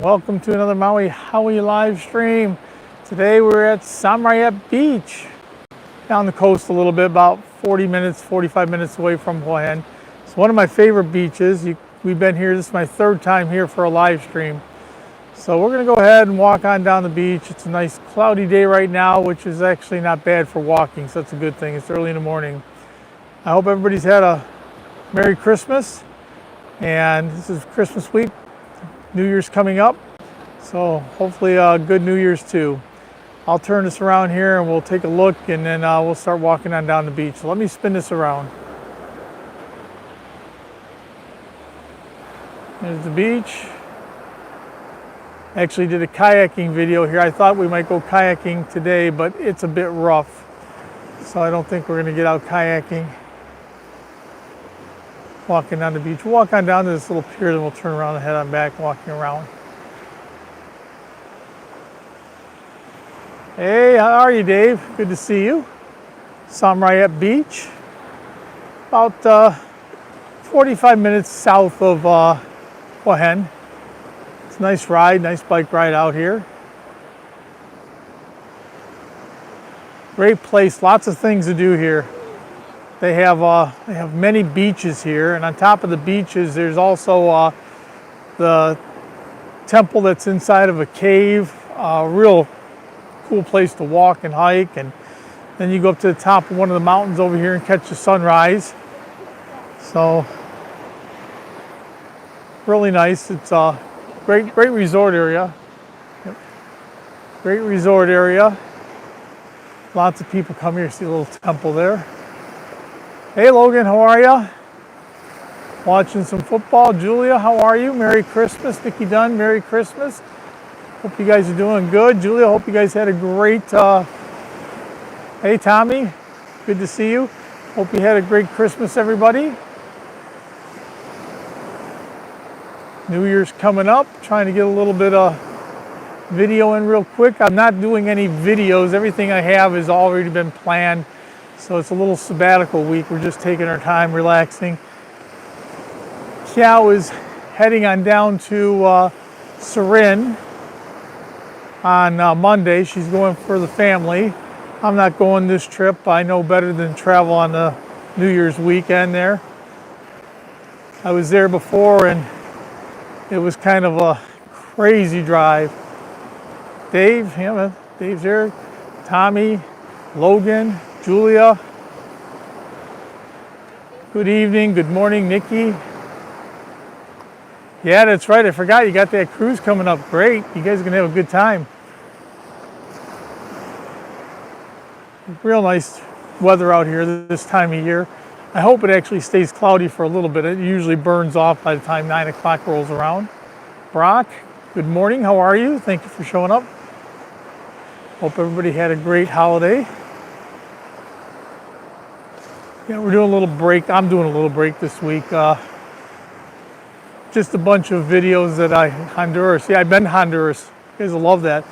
Welcome to another Mauihowey live stream. Today we're at Roi Yot Beach, down the coast a little bit, about 40 minutes, 45 minutes away from Thailand. It's one of my favorite beaches. We've been here, this is my third time here for a live stream. So we're gonna go ahead and walk on down the beach. It's a nice cloudy day right now, which is actually not bad for walking, so that's a good thing. It's early in the morning. I hope everybody's had a Merry Christmas, and this is Christmas week. New Year's coming up, so hopefully a good New Year's too. I'll turn this around here and we'll take a look, and then we'll start walking on down the beach. So let me spin this around. There's the beach. Actually did a kayaking video here. I thought we might go kayaking today, but it's a bit rough, so I don't think we're going to get out kayaking. Walking down the beach. We'll walk on down to this little pier, then we'll turn around and head on back walking around. Hey, how are you, Dave? Good to see you. Roi Yot Beach. About 45 minutes south of Thailand. It's a nice ride, nice bike ride out here. Great place, lots of things to do here. They have many beaches here, and on top of the beaches, there's also the temple that's inside of a cave. A real cool place to walk and hike, and then you go up to the top of one of the mountains over here and catch the sunrise. So really nice. It's a great resort area. Yep. Great resort area. Lots of people come here. See a little temple there. Hey Logan, how are you? Watching some football. Julia, how are you? Merry Christmas. Nikki Dunn, Merry Christmas. Hope you guys are doing good. Julia, hope you guys had a great, hey Tommy, good to see you. Hope you had a great Christmas, everybody. New Year's coming up. Trying to get a little bit of video in real quick. I'm not doing any videos. Everything I have has already been planned. So it's a little sabbatical week. We're just taking our time, relaxing. Kiao is heading on down to Surin on Monday. She's going for the family. I'm not going this trip. I know better than travel on the New Year's weekend there. I was there before and it was kind of a crazy drive. Dave, yeah, Dave's there. Tommy, Logan, Julia, good evening, good morning, Nikki. Yeah, that's right, I forgot you got that cruise coming up. Great, you guys are gonna have a good time. Real nice weather out here this time of year. I hope it actually stays cloudy for a little bit. It usually burns off by the time 9 o'clock rolls around. Brock, good morning, how are you? Thank you for showing up. Hope everybody had a great holiday. Yeah, we're doing a little break. I'm doing a little break this week. Just a bunch of videos that Honduras. Yeah, I've been to Honduras. You guys will love that.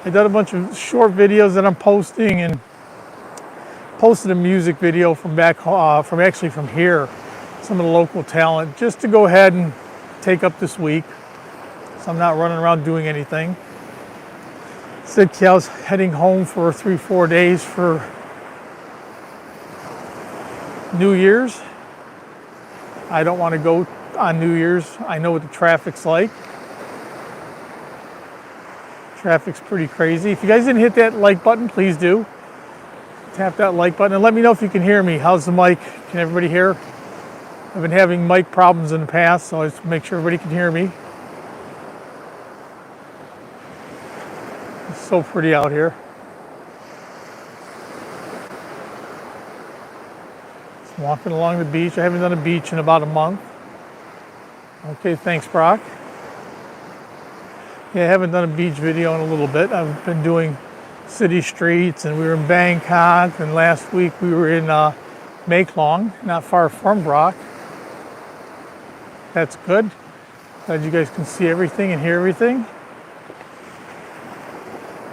I did a bunch of short videos that I'm posting, and posted a music video from back, from here. Some of the local talent, just to go ahead and take up this week. So I'm not running around doing anything. Said Kiao's heading home for 3-4 days for New Year's. I don't want to go on New Year's. I know what the traffic's like. Traffic's pretty crazy. If you guys didn't hit that like button, please do. Tap that like button and let me know if you can hear me. How's the mic? Can everybody hear? I've been having mic problems in the past, so I just make sure everybody can hear me. It's so pretty out here. Walking along the beach. I haven't done a beach in about a month. Okay, thanks, Brock. Yeah, I haven't done a beach video in a little bit. I've been doing city streets, and we were in Bangkok, and last week we were in Mae Klong, not far from Brock. That's good. Glad you guys can see everything and hear everything.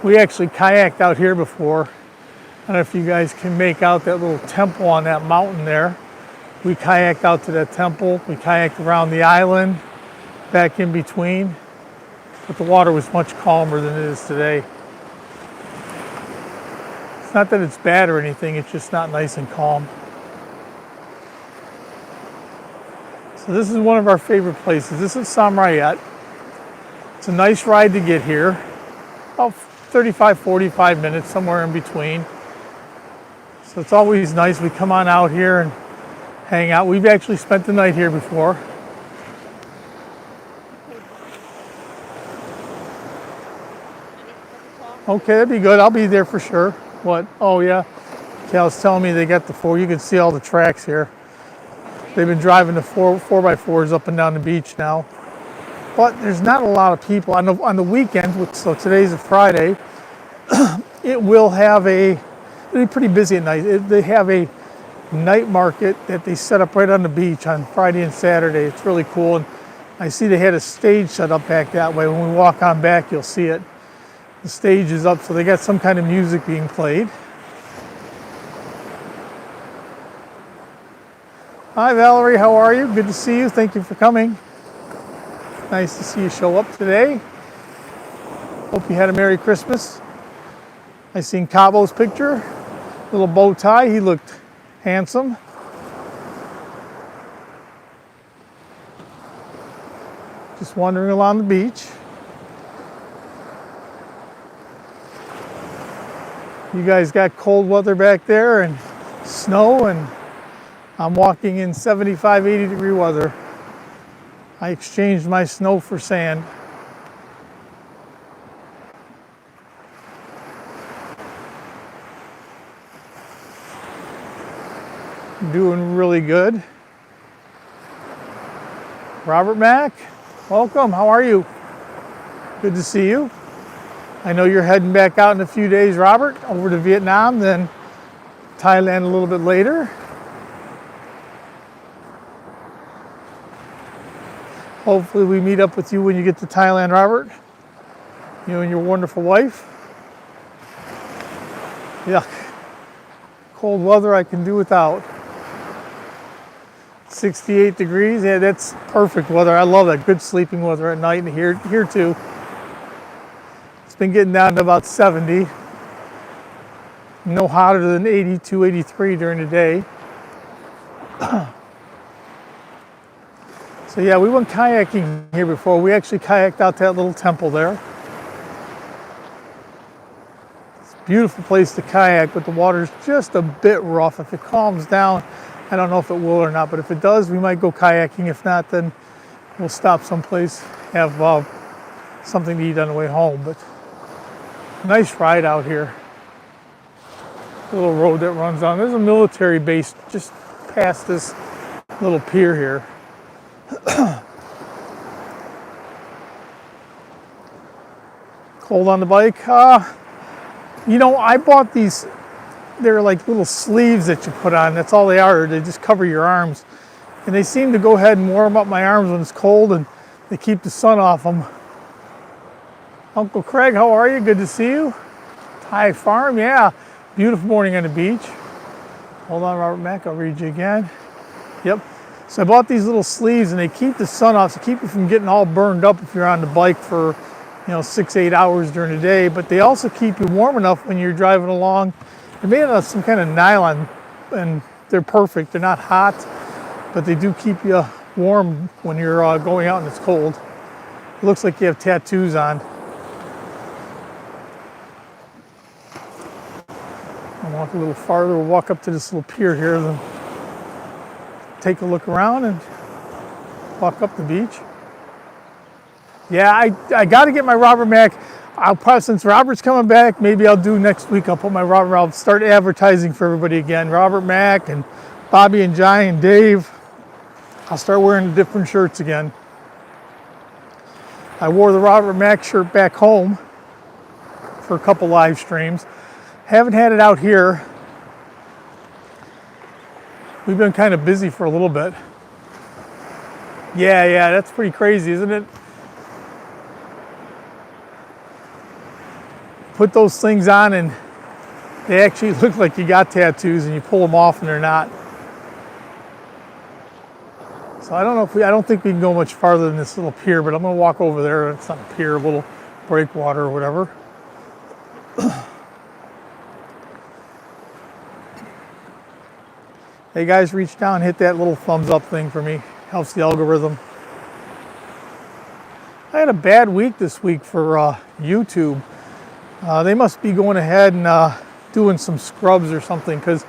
We actually kayaked out here before. I don't know if you guys can make out that little temple on that mountain there. We kayaked out to that temple. We kayaked around the island, back in between. but the water was much calmer than it is today. It's not that it's bad or anything, it's just not nice and calm. So this is one of our favorite places. This is Roi Yot. It's a nice ride to get here. About 35, 45 minutes, somewhere in between. So it's always nice. We come on out here and hang out. We've actually spent the night here before. Okay, that'd be good. I'll be there for sure. What? Oh, yeah. Cal's telling me they got the four. You can see all the tracks here. They've been driving the 4x4s up and down the beach now. But there's not a lot of people. On the weekends, so today's a Friday, it'll be pretty busy at night. They have a night market that they set up right on the beach on Friday and Saturday. It's really cool. And I see they had a stage set up back that way. When we walk on back, you'll see it. The stage is up, so they got some kind of music being played. Hi, Valerie. How are you? Good to see you. Thank you for coming. Nice to see you show up today. Hope you had a Merry Christmas. I seen Cabo's picture. Little bow tie. He looked handsome. Just wandering along the beach. You guys got cold weather back there and snow, and I'm walking in 75, 80 degree weather. I exchanged my snow for sand. Doing really good. Robert Mack, welcome. How are you? Good to see you. I know you're heading back out in a few days, Robert, over to Vietnam, then Thailand a little bit later. Hopefully we meet up with you when you get to Thailand, Robert. You and your wonderful wife. Yuck. Cold weather I can do without. 68 degrees, yeah, that's perfect weather. I love that. Good sleeping weather at night, and here too. It's been getting down to about 70. No hotter than 82, 83 during the day. So yeah, we went kayaking here before. We actually kayaked out to that little temple there. It's a beautiful place to kayak, but the water's just a bit rough. If it calms down, I don't know if it will or not, but if it does, we might go kayaking. If not, then we'll stop someplace, have something to eat on the way home. But nice ride out here. Little road that runs on. There's a military base just past this little pier here. Cold on the bike. You know, I bought these. They're like little sleeves that you put on. That's all they are. They just cover your arms. And they seem to go ahead and warm up my arms when it's cold, and they keep the sun off them. Uncle Craig, how are you? Good to see you. Thai Farm, yeah. Beautiful morning on the beach. Hold on, Robert Mack, I'll read you again. Yep. So I bought these little sleeves, and they keep the sun off, so keep you from getting all burned up if you're on the bike for, 6-8 hours during the day. But they also keep you warm enough when you're driving along. They're made out of some kind of nylon, and they're perfect. They're not hot, but they do keep you warm when you're going out and it's cold. It looks like you have tattoos on. I'll walk a little farther. We'll walk up to this little pier here, then take a look around and walk up the beach. Yeah, I got to get my Robert Mack. I'll probably, since Robert's coming back, maybe I'll do next week. I'll put my Robert. I'll start advertising for everybody again. Robert Mack and Bobby and Johnny and Dave. I'll start wearing the different shirts again. I wore the Robert Mack shirt back home for a couple live streams. Haven't had it out here. We've been kind of busy for a little bit. Yeah, that's pretty crazy, isn't it? Put those things on and they actually look like you got tattoos, and you pull them off and they're not. So I don't know if I don't think we can go much farther than this little pier, but I'm going to walk over there. It's not a pier, a little breakwater or whatever. Hey guys, reach down and hit that little thumbs up thing for me. Helps the algorithm. I had a bad week this week for YouTube. They must be going ahead and doing some scrubs or something, because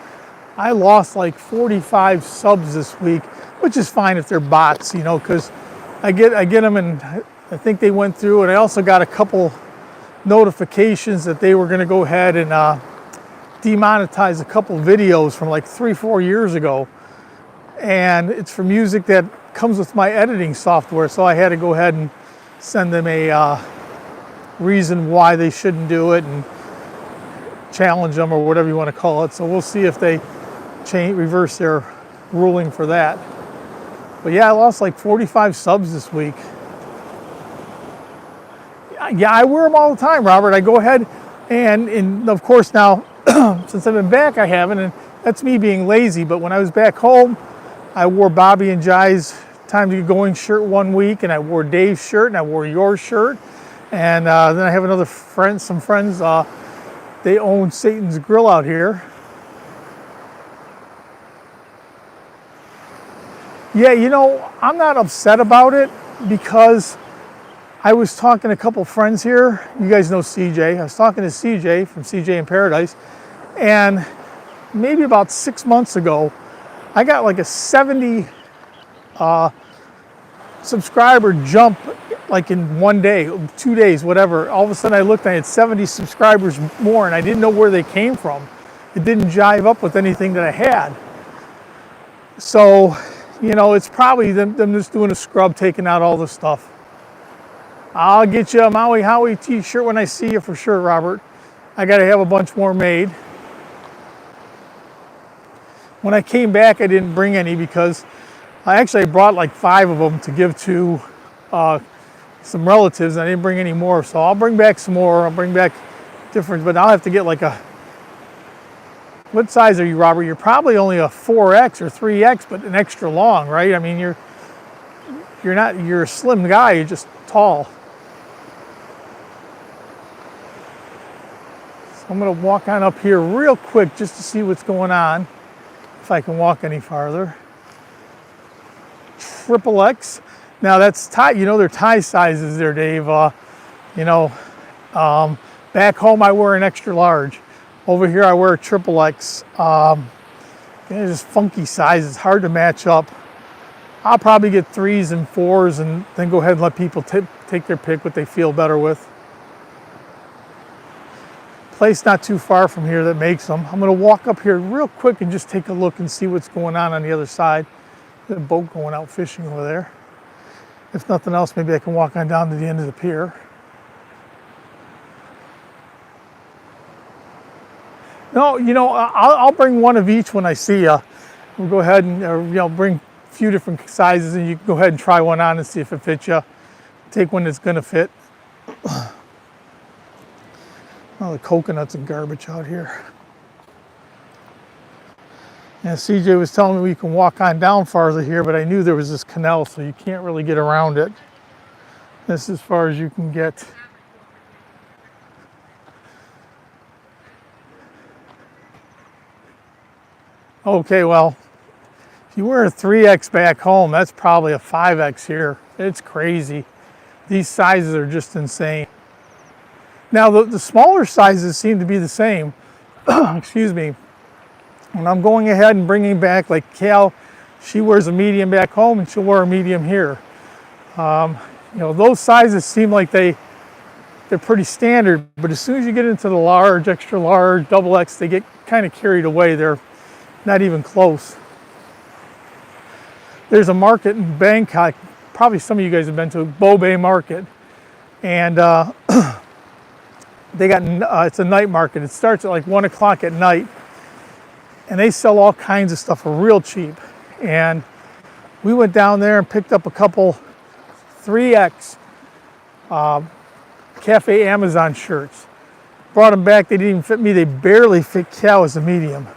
I lost like 45 subs this week, which is fine if they're bots, you know, because I get them, and I think they went through, and I also got a couple notifications that they were going to go ahead and demonetize a couple videos from like 3-4 years ago, and it's for music that comes with my editing software, so I had to go ahead and send them a reason why they shouldn't do it and challenge them or whatever you want to call it. So we'll see if they reverse their ruling for that. But yeah, I lost like 45 subs this week. Yeah, I wear them all the time, Robert. I go ahead and of course now, since I've been back, I haven't, and that's me being lazy. But when I was back home, I wore Bobby and Jai's Time to Get Going shirt one week, and I wore Dave's shirt, and I wore your shirt. And then I have another friend, some friends, they own Satan's Grill out here. Yeah, you know, I'm not upset about it, because I was talking to a couple friends here. You guys know CJ. I was talking to CJ from CJ in Paradise, and maybe about 6 months ago, I got like a 70 subscriber jump, like in 1 day, 2 days, whatever. All of a sudden I looked and I had 70 subscribers more, and I didn't know where they came from. It didn't jive up with anything that I had. So, you know, it's probably them just doing a scrub, taking out all the stuff. I'll get you a Mauihowey t-shirt when I see you for sure, Robert. I got to have a bunch more made. When I came back, I didn't bring any, because I actually brought like 5 of them to give to some relatives, and I didn't bring any more. So I'll bring back some more. I'll bring back different, but I'll have to get like a, what size are you, Robert? You're probably only a 4X or 3X, but an extra long, right? I mean, you're a slim guy, you're just tall. So I'm gonna walk on up here real quick just to see what's going on, if I can walk any farther. XXX. Now that's Thai, you know, they're Thai sizes there, Dave. You know, back home I wear an extra large. Over here I wear a XXX. They're just funky sizes, hard to match up. I'll probably get 3s and 4s, and then go ahead and let people take their pick, what they feel better with. Place not too far from here that makes them. I'm gonna walk up here real quick and just take a look and see what's going on the other side. There's a boat going out fishing over there. If nothing else, maybe I can walk on down to the end of the pier. No, you know, I'll bring one of each when I see you. We'll go ahead and you know, bring a few different sizes, and you can go ahead and try one on and see if it fits you. Take one that's gonna fit. Oh, the coconuts and garbage out here. And CJ was telling me we can walk on down farther here, but I knew there was this canal, so you can't really get around it. This is as far as you can get. Okay, well, if you wear a 3X back home, that's probably a 5X here. It's crazy. These sizes are just insane. Now, the smaller sizes seem to be the same. Excuse me. When I'm going ahead and bringing back, like Cal, she wears a medium back home, and she'll wear a medium here. You know, those sizes seem like they're pretty standard, but as soon as you get into the large, extra large, double X, they get kind of carried away. They're not even close. There's a market in Bangkok, probably some of you guys have been to, Bo Bay Market, and they got, it's a night market. It starts at like 1 o'clock at night, and they sell all kinds of stuff for real cheap. And we went down there and picked up a couple 3X Cafe Amazon shirts. Brought them back, they didn't even fit me. They barely fit Cal as a medium.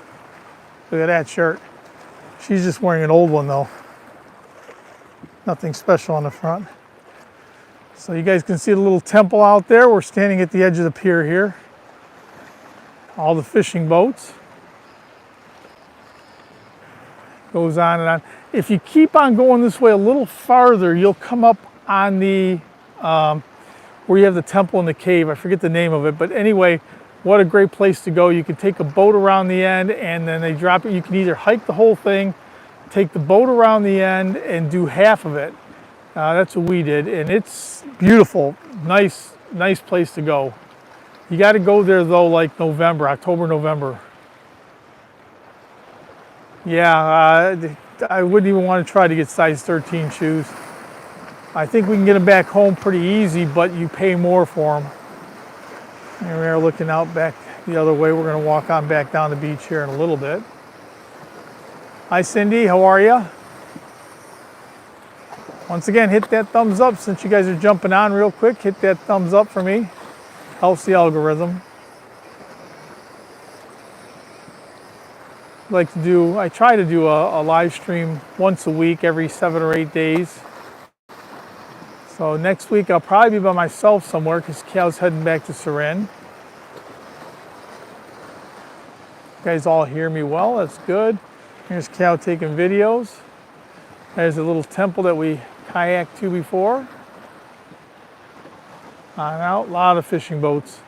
Look at that shirt. She's just wearing an old one though. Nothing special on the front. So you guys can see the little temple out there. We're standing at the edge of the pier here. All the fishing boats. Goes on and on. If you keep on going this way a little farther, you'll come up on the, where you have the temple and the cave. I forget the name of it, but anyway, what a great place to go. You can take a boat around the end and then they drop it. You can either hike the whole thing, take the boat around the end and do half of it. That's what we did, and it's beautiful. Nice place to go. You got to go there though, like November, October, November. Yeah, I wouldn't even want to try to get size 13 shoes. I think we can get them back home pretty easy, but you pay more for them. Here we are looking out back the other way. We're going to walk on back down the beach here in a little bit. Hi Cindy, how are you? Once again, hit that thumbs up since you guys are jumping on real quick. Hit that thumbs up for me. Helps the algorithm. I try to do a live stream once a week, every 7 or 8 days. So next week I'll probably be by myself somewhere because Cal's heading back to Surin. You guys all hear me well, that's good. Here's Cal taking videos. There's a little temple that we kayaked to before. On out, a lot of fishing boats.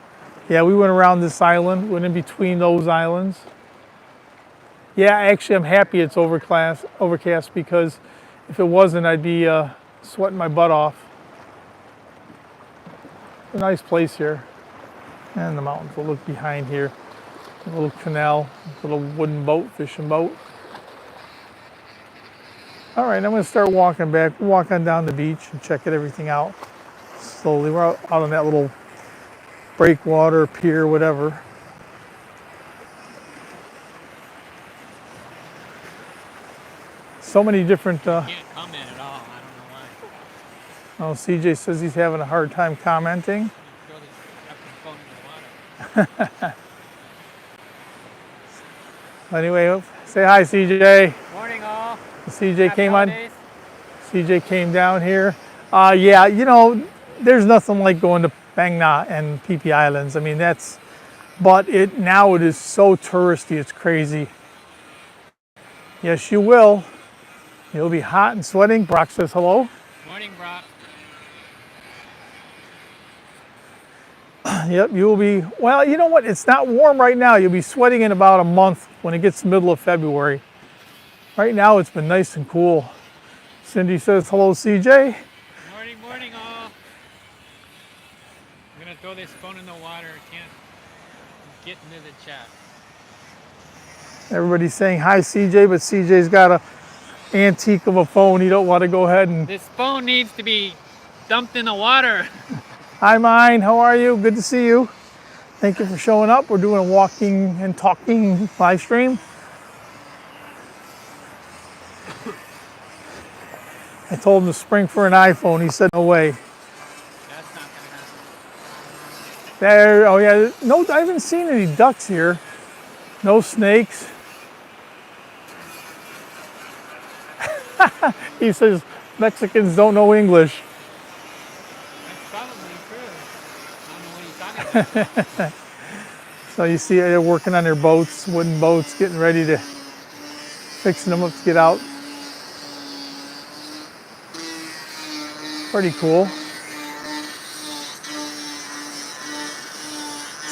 Yeah, we went around this island, went in between those islands. Yeah, actually I'm happy it's overcast because if it wasn't, I'd be sweating my butt off. A nice place here. And the mountains, we'll look behind here. A little canal, a little wooden boat, fishing boat. All right, I'm going to start walking back. We'll walk on down the beach and check everything out slowly. We're out on that little breakwater, pier, whatever. So many different... Can't comment at all. I don't know why. Oh, CJ says he's having a hard time commenting. Anyway, say hi, CJ. Morning, all. CJ Happy came holidays. CJ came down here. Yeah, you know, there's nothing like going to Phang Nga and Phi Phi Islands. I mean, but now it is so touristy, it's crazy. Yes, you will. You'll be hot and sweating. Brock says hello. Morning, Brock. Yep, you will be, well, you know what? It's not warm right now. You'll be sweating in about a month when it gets the middle of February. Right now, it's been nice and cool. Cindy says hello, CJ. Morning, all. I'm going to throw this phone in the water. I can't get into the chat. Everybody's saying hi, CJ, but CJ's got a antique of a phone. You don't want to go ahead and... This phone needs to be dumped in the water. Hi, Mine. How are you? Good to see you. Thank you for showing up. We're doing a walking and talking live stream. I told him to spring for an iPhone. He said, no way. That's not going to happen. There, oh yeah, no, I haven't seen any ducks here. No snakes. He says Mexicans don't know English. That's probably true. I don't know what you're talking about. So you see they're working on their boats, wooden boats, getting ready to, fixing them up to get out. Pretty cool.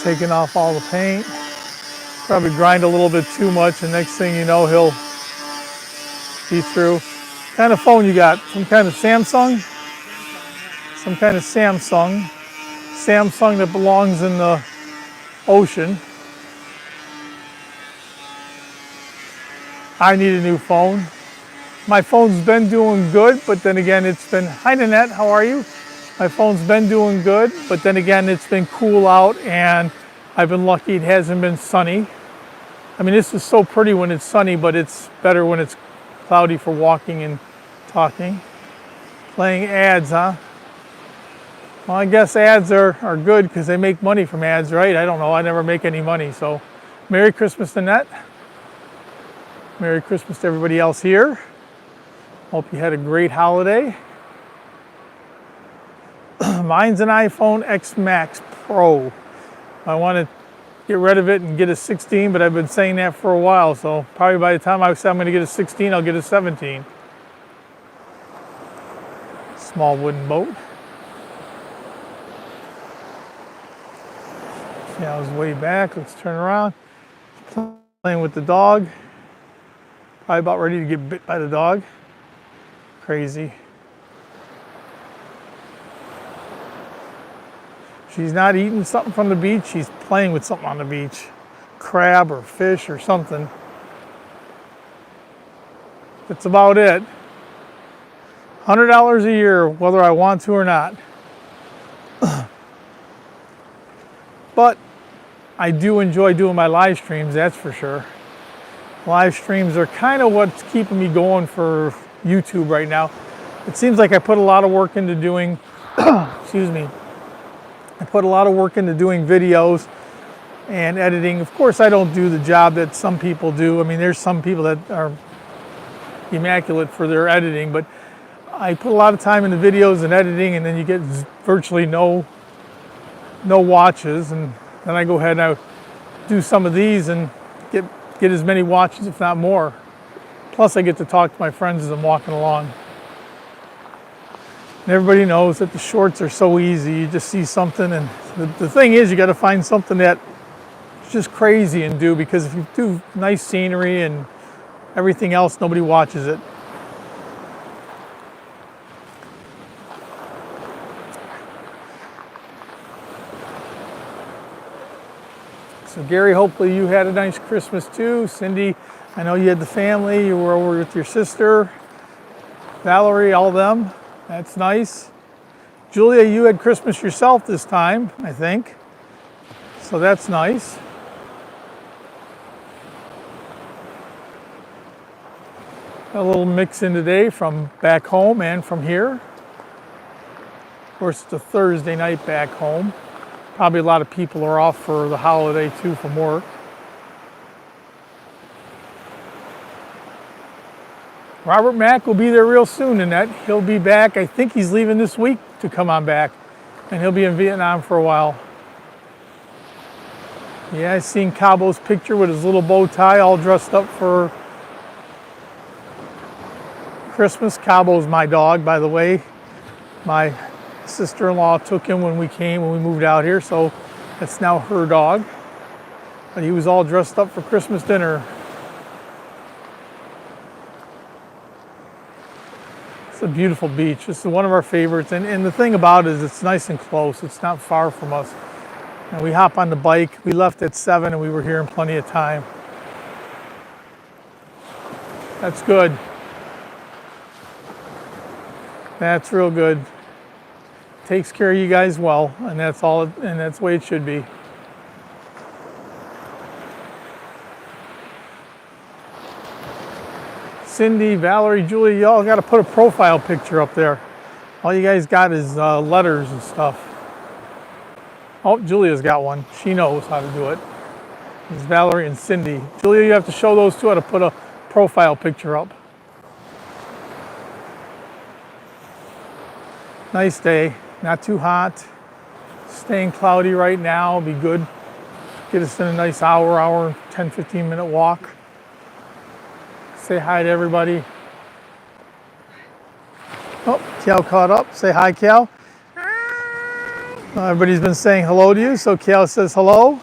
Taking off all the paint. Probably grind a little bit too much, and next thing you know, he'll be through. What kind of phone you got? Some kind of Samsung? Some kind of Samsung. Samsung that belongs in the ocean. I need a new phone. My phone's been doing good, but then again, it's been... Hi, Nanette, how are you? My phone's been doing good, but then again, it's been cool out, and I've been lucky it hasn't been sunny. I mean, this is so pretty when it's sunny, but it's better when it's cloudy for walking and talking. Playing ads, huh? Well, I guess ads are good because they make money from ads, right? I don't know. I never make any money, so Merry Christmas, Nanette. Merry Christmas to everybody else here. Hope you had a great holiday. Mine's an iPhone X Max Pro. I want to get rid of it and get a 16, but I've been saying that for a while, so probably by the time I say I'm going to get a 16, I'll get a 17. Small wooden boat. See, I was way back. Let's turn around. Playing with the dog. Probably about ready to get bit by the dog. Crazy. She's not eating something from the beach. She's playing with something on the beach. Crab or fish or something. That's about it. $100 a year, whether I want to or not. But I do enjoy doing my live streams, that's for sure. Live streams are kind of what's keeping me going for YouTube right now. It seems like I put a lot of work into doing, excuse me, I put a lot of work into doing videos and editing. Of course, I don't do the job that some people do. I mean, there's some people that are immaculate for their editing, but I put a lot of time into videos and editing, and then you get virtually no watches, and then I go ahead and I do some of these and get as many watches, if not more. Plus, I get to talk to my friends as I'm walking along. And everybody knows that the shorts are so easy. You just see something, and the thing is, you got to find something that's just crazy and do, because if you do nice scenery and everything else, nobody watches it. So Gary, hopefully you had a nice Christmas too. Cindy, I know you had the family. You were over with your sister. Valerie, all of them. That's nice. Julia, you had Christmas yourself this time, I think. So that's nice. A little mix in today from back home and from here. Of course, it's a Thursday night back home. Probably a lot of people are off for the holiday too from work. Robert Mack will be there real soon, Annette. He'll be back. I think he's leaving this week to come on back, and he'll be in Vietnam for a while. Yeah, I seen Cabo's picture with his little bow tie all dressed up for Christmas. Cabo's my dog, by the way. My sister-in-law took him when we moved out here, so that's now her dog. But he was all dressed up for Christmas dinner. It's a beautiful beach. This is one of our favorites, and the thing about it is it's nice and close. It's not far from us. And we hop on the bike. We left at 7 and we were here in plenty of time. That's good. That's real good. Takes care of you guys well, and that's all, and that's the way it should be. Cindy, Valerie, Julia, y'all got to put a profile picture up there. All you guys got is letters and stuff. Oh, Julia's got one. She knows how to do it. It's Valerie and Cindy. Julia, you have to show those two how to put a profile picture up. Nice day. Not too hot. Staying cloudy right now. Be good. Get us in a nice hour, 10, 15 minute walk. Say hi to everybody. Oh, Cal caught up. Say hi, Cal. Hi. Everybody's been saying hello to you, so Cal says hello.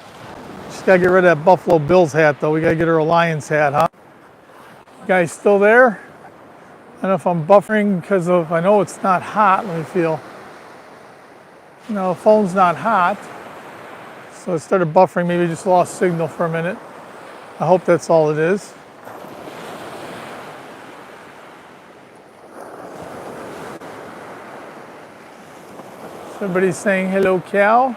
She's got to get rid of that Buffalo Bills hat, though. We got to get her a Lions hat, huh? You guys still there? I don't know if I'm buffering because of, I know it's not hot. Let me feel. No, the phone's not hot. So it started buffering. Maybe just lost signal for a minute. I hope that's all it is. Everybody's saying hello, Cal.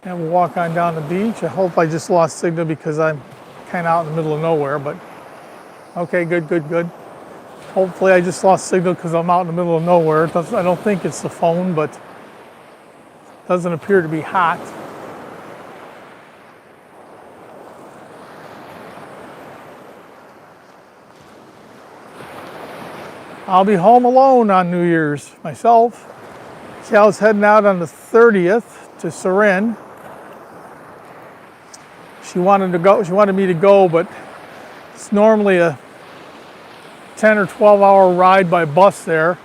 And we'll walk on down the beach. I hope I just lost signal because I'm kind of out in the middle of nowhere, but okay, good. Hopefully I just lost signal because I'm out in the middle of nowhere. I don't think it's the phone, but it doesn't appear to be hot. I'll be home alone on New Year's myself. Cal's heading out on the 30th to Surin. She wanted me to go, but it's normally a 10 or 12 hour ride by bus there.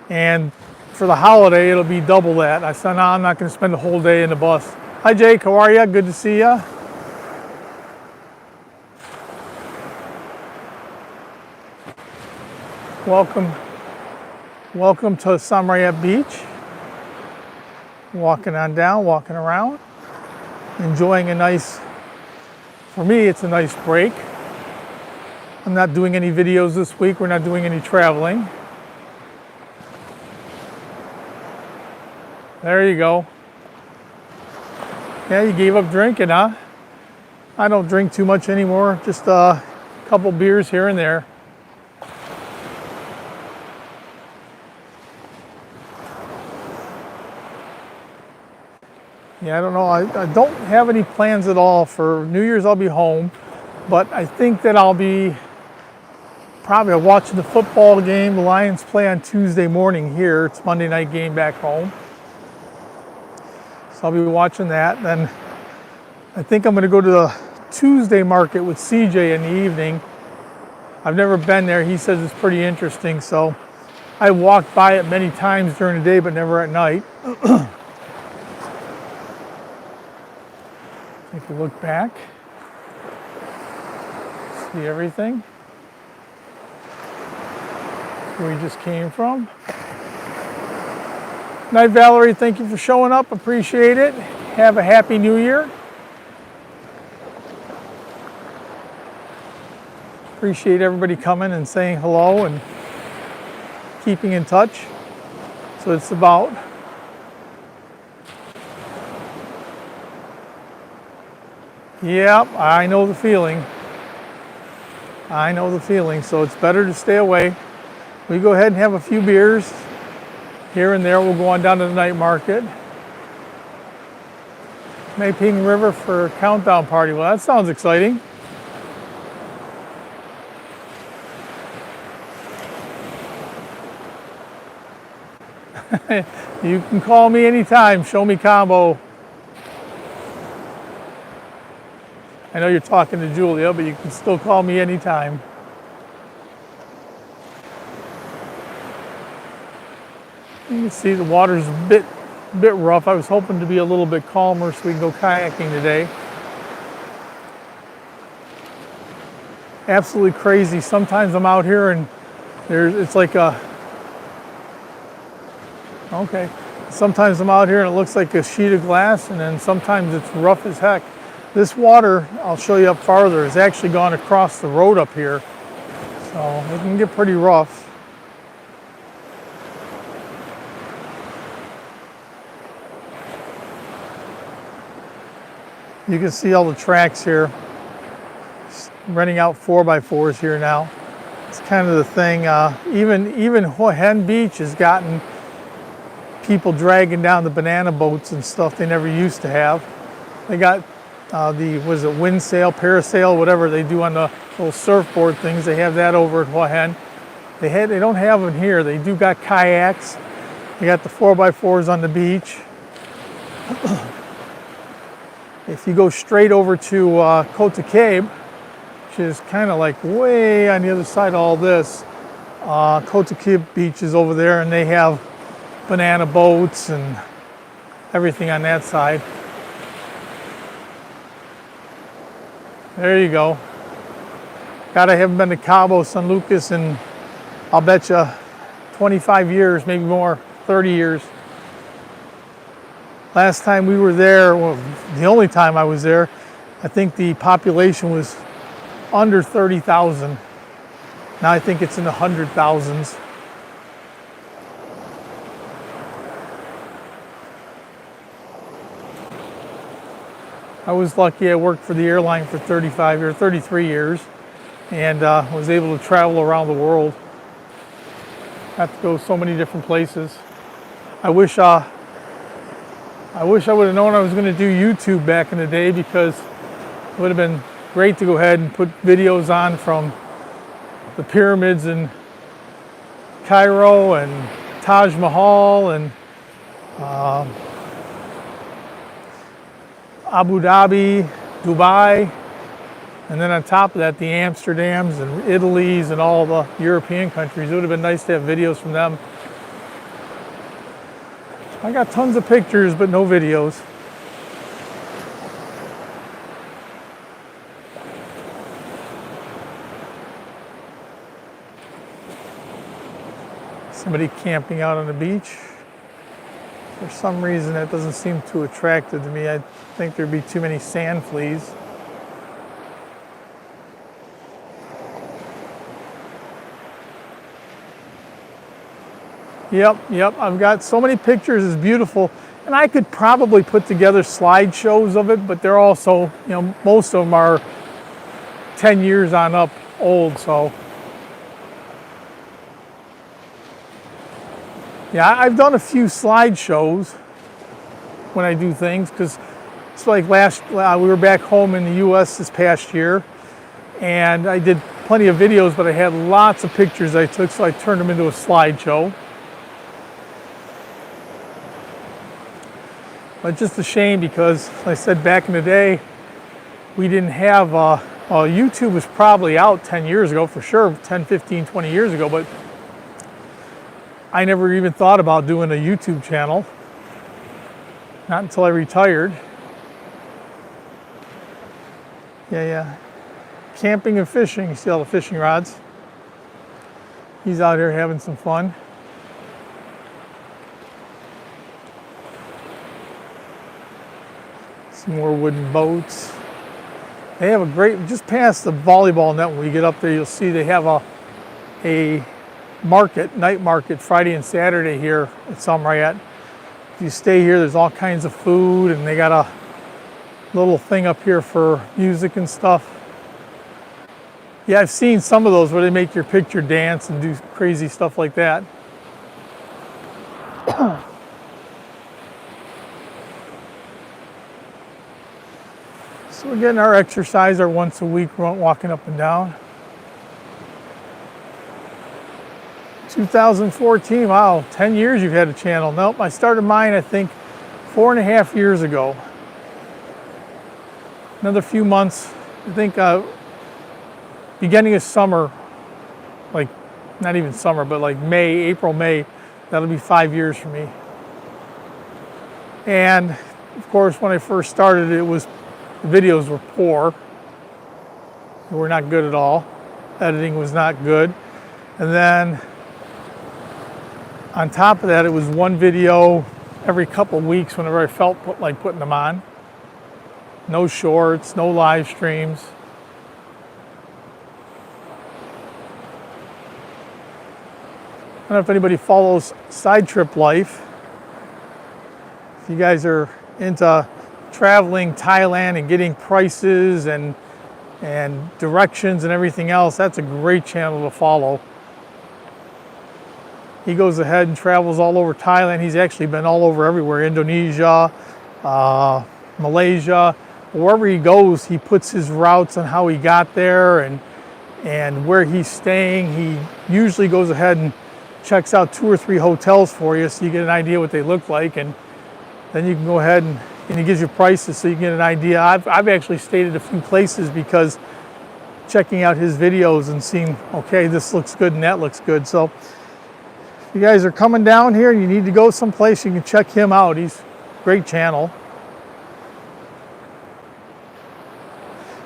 And for the holiday, it'll be double that. I said, no, I'm not going to spend the whole day in the bus. Hi, Jake. How are you? Good to see you. Welcome to Roi Yot Beach. Walking on down, walking around, enjoying a nice, for me, it's a nice break. I'm not doing any videos this week. We're not doing any traveling. There you go. Yeah, you gave up drinking, huh? I don't drink too much anymore. Just a couple beers here and there. Yeah, I don't know. I don't have any plans at all for New Year's. I'll be home, but I think that I'll be probably watching the football game. The Lions play on Tuesday morning here. It's Monday night game back home. So I'll be watching that. Then I think I'm going to go to the Tuesday market with CJ in the evening. I've never been there. He says it's pretty interesting. So I walked by it many times during the day, but never at night. Take a look back. See everything. Where we just came from. Night, Valerie. Thank you for showing up. Appreciate it. Have a happy New Year. Appreciate everybody coming and saying hello and keeping in touch. So it's about yeah, I know the feeling. I know the feeling, so it's better to stay away. We go ahead and have a few beers here and there. We'll go on down to the night market. Maping River for a countdown party. Well, that sounds exciting. You can call me anytime. Show me combo. I know you're talking to Julia, but you can still call me anytime. You can see the water's a bit rough. I was hoping to be a little bit calmer so we can go kayaking today. Absolutely crazy. Sometimes I'm out here and it's like a, okay. Sometimes I'm out here and it looks like a sheet of glass, and then sometimes it's rough as heck. This water, I'll show you up farther, has actually gone across the road up here. So it can get pretty rough. You can see all the tracks here. Renting out 4x4s here now. It's kind of the thing. Even Hoi An Beach has gotten people dragging down the banana boats and stuff they never used to have. They got was it wind sail, parasail, whatever they do on the little surfboard things. They have that over at Hoi An. They don't have them here. They do got kayaks. They got the 4x4s on the beach. If you go straight over to Kota Cabe, which is kind of like way on the other side of all this, Kota Cabe Beach is over there, and they have banana boats and everything on that side. There you go. God, I haven't been to Cabo San Lucas in, I'll bet you, 25 years, maybe more, 30 years. Last time we were there, well, the only time I was there, I think the population was under 30,000. Now I think it's in the 100,000s. I was lucky. I worked for the airline for 33 years, and was able to travel around the world. Got to go so many different places. I wish I would have known I was going to do YouTube back in the day, because it would have been great to go ahead and put videos on from the pyramids in Cairo and Taj Mahal and Abu Dhabi, Dubai, and then on top of that, the Amsterdams and Italys and all the European countries. It would have been nice to have videos from them. I got tons of pictures, but no videos. Somebody camping out on the beach. For some reason, that doesn't seem too attractive to me. I think there'd be too many sand fleas. Yep, I've got so many pictures, it's beautiful. And I could probably put together slideshows of it, but they're also, most of them are 10 years on up old, so. Yeah, I've done a few slideshows when I do things, because it's like we were back home in the US this past year, and I did plenty of videos, but I had lots of pictures I took, so I turned them into a slideshow. But just a shame because, like I said, back in the day, we didn't have, YouTube was probably out 10 years ago, for sure, 10, 15, 20 years ago, but I never even thought about doing a YouTube channel. Not until I retired. Yeah. Camping and fishing. You see all the fishing rods. He's out here having some fun. Some more wooden boats. They have a great, just past the volleyball net, when you get up there, you'll see they have a market, night market, Friday and Saturday here at Samrayat. If you stay here, there's all kinds of food, and they got a little thing up here for music and stuff. Yeah, I've seen some of those where they make your picture dance and do crazy stuff like that. So we're getting our exercise, our once a week walking up and down. 2014, wow, 10 years you've had a channel. Nope, I started mine, I think, 4.5 years ago. Another few months, I think beginning of summer, like not even summer, but like May, April, May, that'll be 5 years for me. And of course, when I first started, the videos were poor. They were not good at all. Editing was not good. And then on top of that, it was one video every couple of weeks whenever I felt like putting them on. No shorts, no live streams. I don't know if anybody follows Side Trip Life. If you guys are into traveling Thailand and getting prices and directions and everything else, that's a great channel to follow. He goes ahead and travels all over Thailand. He's actually been all over everywhere, Indonesia, Malaysia. Wherever he goes, he puts his routes on how he got there and where he's staying. He usually goes ahead and checks out 2 or 3 hotels for you so you get an idea what they look like, and then you can go ahead and he gives you prices so you can get an idea. I've actually stayed at a few places because checking out his videos and seeing, okay, this looks good and that looks good. So if you guys are coming down here and you need to go someplace, you can check him out. He's a great channel.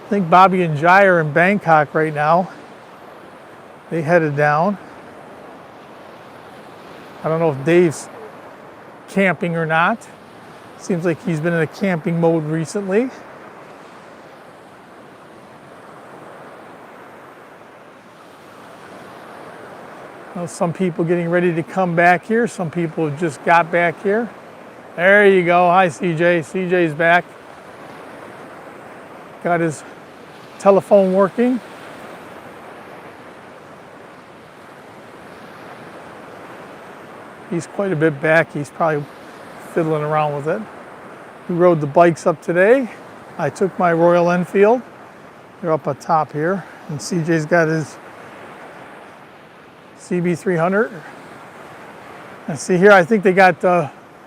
I think Bobby and Jai are in Bangkok right now. They headed down. I don't know if Dave's camping or not. Seems like he's been in a camping mode recently. Some people getting ready to come back here. Some people have just got back here. There you go. Hi, CJ. CJ's back. Got his telephone working. He's quite a bit back. He's probably fiddling around with it. We rode the bikes up today. I took my Royal Enfield. They're up on top here. And CJ's got his CB300. And see here, I think they got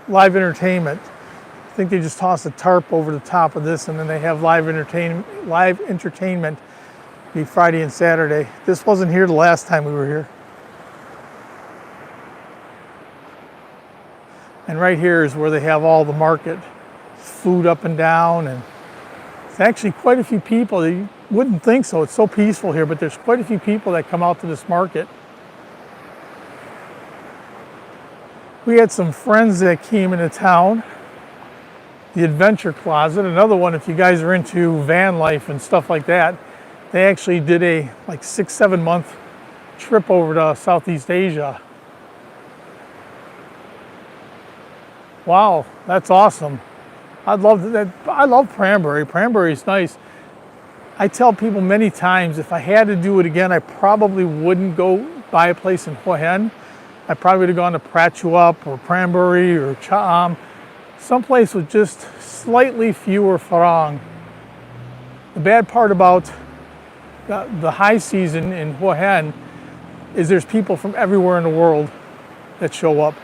live entertainment. I think they just toss a tarp over the top of this, and then they have live entertainment be Friday and Saturday. This wasn't here the last time we were here. And right here is where they have all the market food up and down, and it's actually quite a few people. You wouldn't think so, it's so peaceful here, but there's quite a few people that come out to this market. We had some friends that came into town. The Adventure Closet, another one if you guys are into van life and stuff like that. They actually did a like 6-7 month trip over to Southeast Asia. Wow, that's awesome. I love that. I love Pranbury. Pranbury is nice. I tell people many times if I had to do it again, I probably wouldn't go buy a place in Hua Hin. I probably would have gone to Prachuap or Pranbury or Cha Am, someplace with just slightly fewer farang. The bad part about the high season in Hua Hin is there's people from everywhere in the world that show up.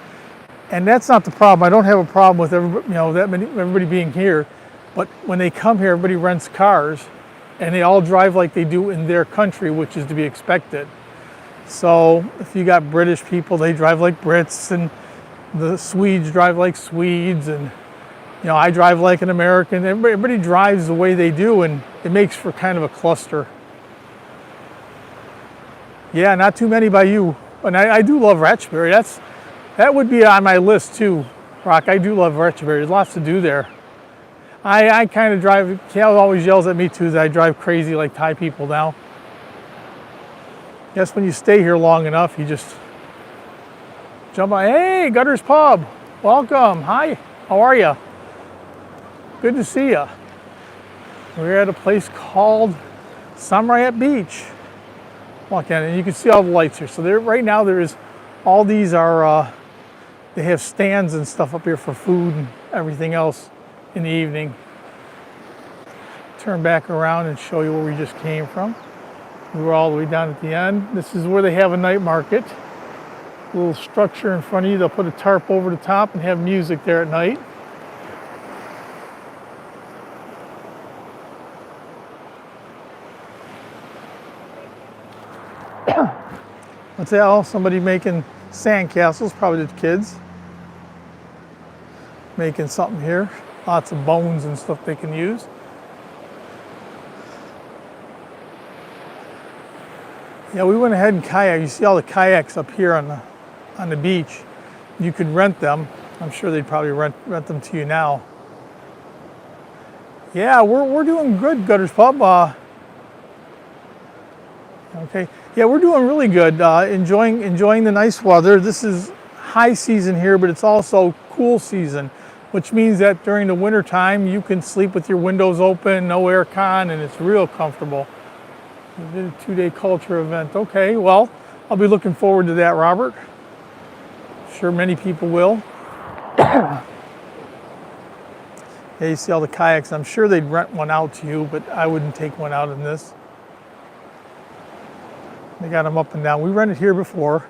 And that's not the problem. I don't have a problem with everybody being here, but when they come here, everybody rents cars and they all drive like they do in their country, which is to be expected. So if you got British people, they drive like Brits, and the Swedes drive like Swedes, and I drive like an American. Everybody drives the way they do, and it makes for kind of a cluster. Yeah, not too many by you. And I do love Ratchaburi. That would be on my list too, Rock. I do love Ratchaburi. There's lots to do there. I kind of drive, Cal always yells at me too that I drive crazy like Thai people now. Guess when you stay here long enough, you just jump on. Hey, Gutter's Pub, welcome. Hi, how are you? Good to see you. We're at a place called Samrayat Beach. Walk in, and you can see all the lights here. So there, right now, there is all these are. They have stands and stuff up here for food and everything else in the evening. Turn back around and show you where we just came from. We were all the way down at the end. This is where they have a night market. A little structure in front of you. They'll put a tarp over the top and have music there at night. What's that? Oh, somebody making sand castles, probably the kids. Making something here. Lots of bones and stuff they can use. Yeah, we went ahead and kayaked. You see all the kayaks up here on the beach. You could rent them. I'm sure they'd probably rent them to you now. Yeah, we're doing good, Gutter's Pub. Okay. Yeah, we're doing really good. Enjoying the nice weather. This is high season here, but it's also cool season, which means that during the winter time you can sleep with your windows open, no air con, and it's real comfortable. We did a 2-day culture event. Okay, well, I'll be looking forward to that, Robert. Sure many people will. Yeah, you see all the kayaks. I'm sure they'd rent one out to you, but I wouldn't take one out in this. They got them up and down. We rented here before.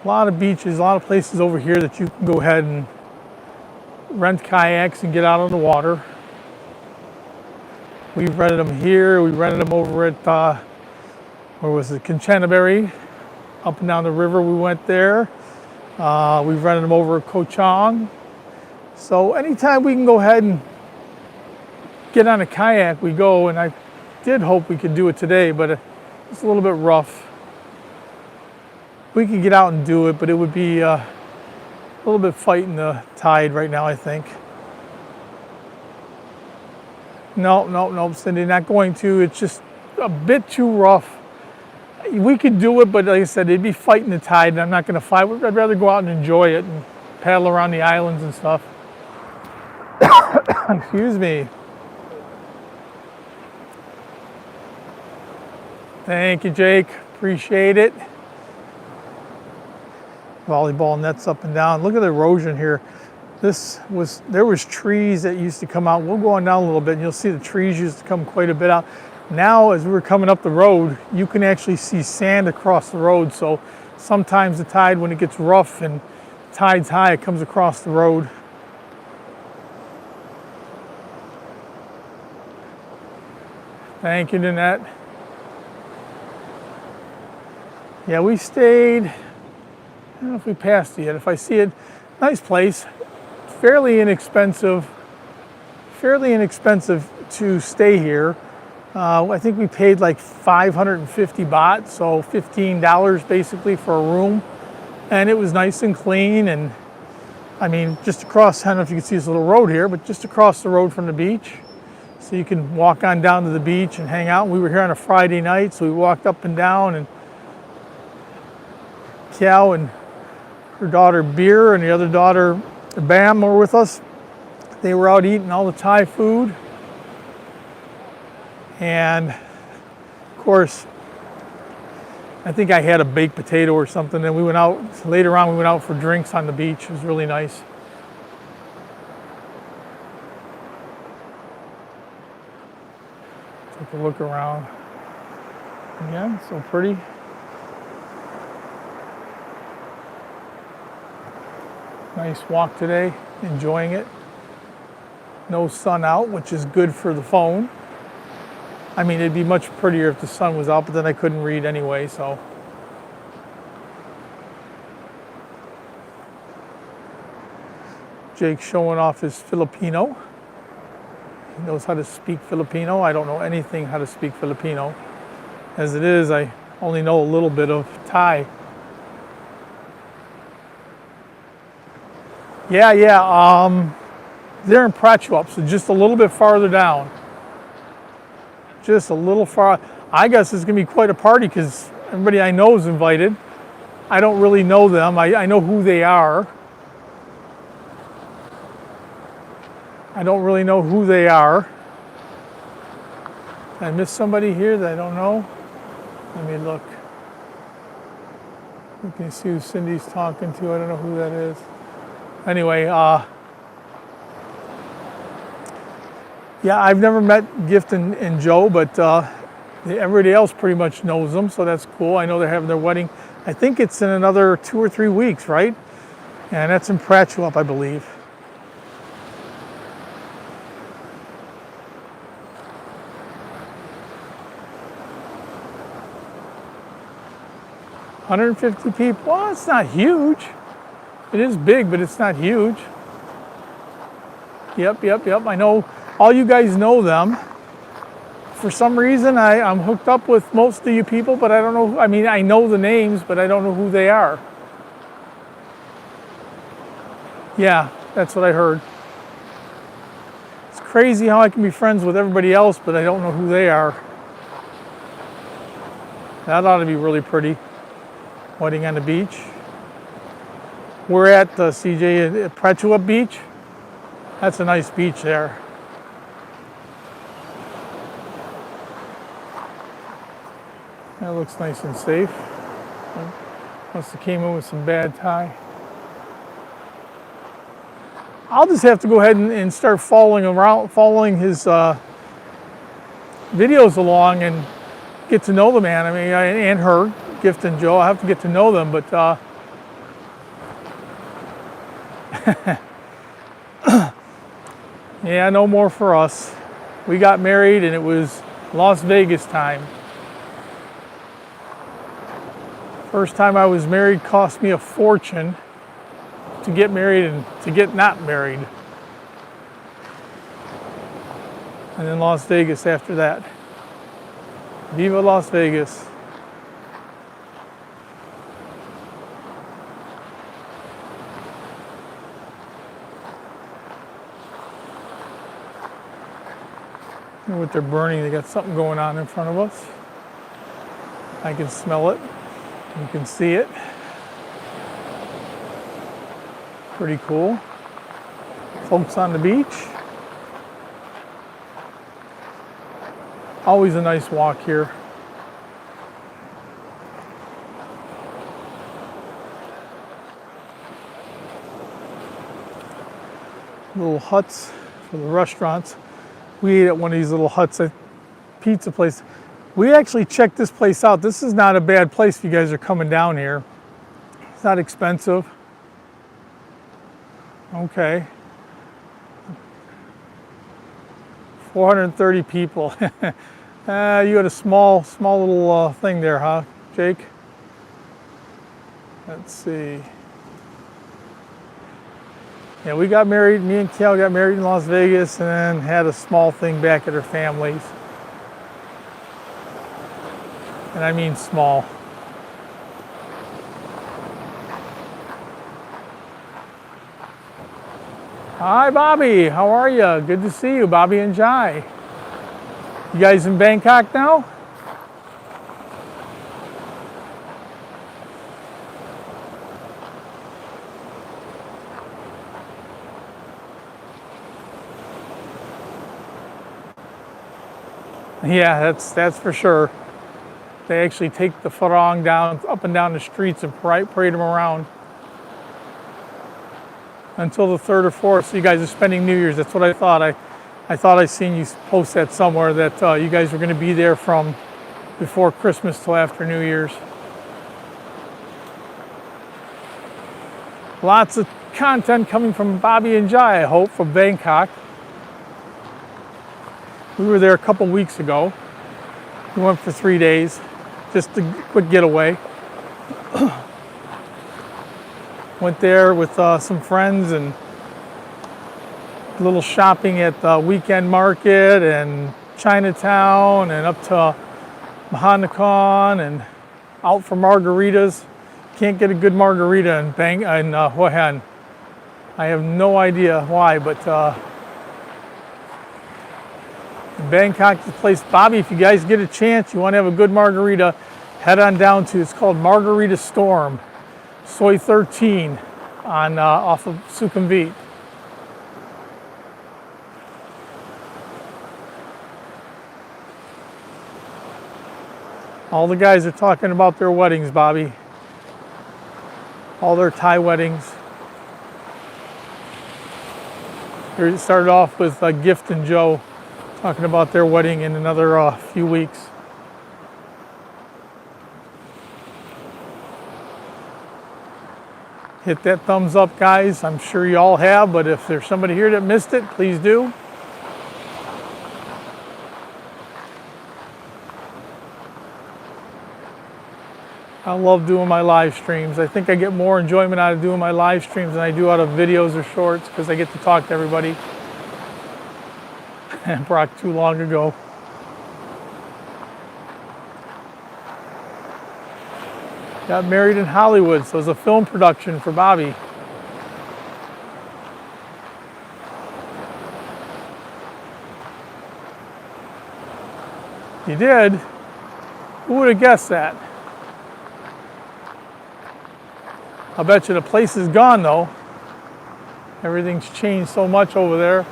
A lot of beaches, a lot of places over here that you can go ahead and rent kayaks and get out on the water. We've rented them here. We rented them over at, where was it, Kanchanaburi, up and down the river. We went there. We've rented them over at Koh Chang. So anytime we can go ahead and get on a kayak, we go. And I did hope we could do it today, but it's a little bit rough. We could get out and do it, but it would be a little bit fighting the tide right now, I think. No, Cindy, not going to. It's just a bit too rough. We could do it, but like I said, it'd be fighting the tide, and I'm not going to fight. I'd rather go out and enjoy it and paddle around the islands and stuff. Excuse me. Thank you, Jake. Appreciate it. Volleyball nets up and down. Look at the erosion here. There was trees that used to come out. We'll go on down a little bit and you'll see the trees used to come quite a bit out. Now, as we were coming up the road, you can actually see sand across the road. So sometimes the tide, when it gets rough and tide's high, it comes across the road. Thank you, Nanette. Yeah, we stayed, I don't know if we passed it yet. If I see it, nice place, fairly inexpensive to stay here. I think we paid like 550 baht, so $15 basically for a room. And it was nice and clean, and I mean, just across, I don't know if you can see this little road here, but just across the road from the beach. So you can walk on down to the beach and hang out. We were here on a Friday night, so we walked up and down, and Kiao and her daughter Beer and the other daughter Bam were with us. They were out eating all the Thai food. And of course, I think I had a baked potato or something. And we went out, later on we went out for drinks on the beach. It was really nice. Take a look around. Again, so pretty. Nice walk today, enjoying it. No sun out, which is good for the phone. I mean, it'd be much prettier if the sun was out, but then I couldn't read anyway, so. Jake's showing off his Filipino. He knows how to speak Filipino. I don't know anything how to speak Filipino. As it is, I only know a little bit of Thai. Yeah, they're in Prachuap, so just a little bit farther down. Just a little far. I guess it's gonna be quite a party because everybody I know is invited. I don't really know them. I know who they are. I don't really know who they are. Did I miss somebody here that I don't know? Let me look. You can see who Cindy's talking to. I don't know who that is. Anyway, yeah, I've never met Gift and Joe, but everybody else pretty much knows them, so that's cool. I know they're having their wedding. I think it's in another 2 or 3 weeks, right? And that's in Prachuap, I believe. $150 people. Well, it's not huge. It is big, but it's not huge. Yep. I know all you guys know them. For some reason, I'm hooked up with most of you people, but I don't know. I mean, I know the names, but I don't know who they are. Yeah, that's what I heard. It's crazy how I can be friends with everybody else, but I don't know who they are. That ought to be really pretty. Wedding on the beach. We're at CJ at Prachuap Beach. That's a nice beach there. That looks nice and safe. Must have came in with some bad Thai. I'll just have to go ahead and start following his videos along and get to know the man. I mean, and her, Gift and Joe. I have to get to know them, but yeah, no more for us. We got married and it was Las Vegas time. First time I was married cost me a fortune to get married and to get not married. And then Las Vegas after that. Viva Las Vegas. What they're burning, they got something going on in front of us. I can smell it. You can see it. Pretty cool. Folks on the beach. Always a nice walk here. Little huts for the restaurants. We ate at one of these little huts, a pizza place. We actually checked this place out. This is not a bad place if you guys are coming down here. not expensive. Okay. 430 people. You had a small little thing there, huh, Jake? Let's see. Yeah, we got married, me and Cal got married in Las Vegas and then had a small thing back at her family's. And I mean small. Hi, Bobby. How are you? Good to see you, Bobby and Jai. You guys in Bangkok now? Yeah, that's for sure. They actually take the farang down, up and down the streets and parade them around until the 3rd or 4th. So you guys are spending New Year's. That's what I thought. I thought I seen you post that somewhere that you guys were going to be there from before Christmas till after New Year's. Lots of content coming from Bobby and Jai, I hope, from Bangkok. We were there a couple weeks ago. We went for 3 days, just a quick getaway. Went there with some friends and a little shopping at the weekend market and Chinatown and up to Mahanakan and out for margaritas. Can't get a good margarita in Hua Hin. I have no idea why, but Bangkok is the place. Bobby, if you guys get a chance, you want to have a good margarita, head on down to, it's called Margarita Storm, Soi 13 on off of Sukhumvit. All the guys are talking about their weddings, Bobby. All their Thai weddings. Here it started off with Gift and Joe talking about their wedding in another few weeks. Hit that thumbs up, guys. I'm sure you all have, but if there's somebody here that missed it, please do. I love doing my live streams. I think I get more enjoyment out of doing my live streams than I do out of videos or shorts because I get to talk to everybody. And Brock too long ago. Got married in Hollywood, so it was a film production for Bobby. You did? Who would have guessed that? I'll bet you the place is gone though. Everything's changed so much over there.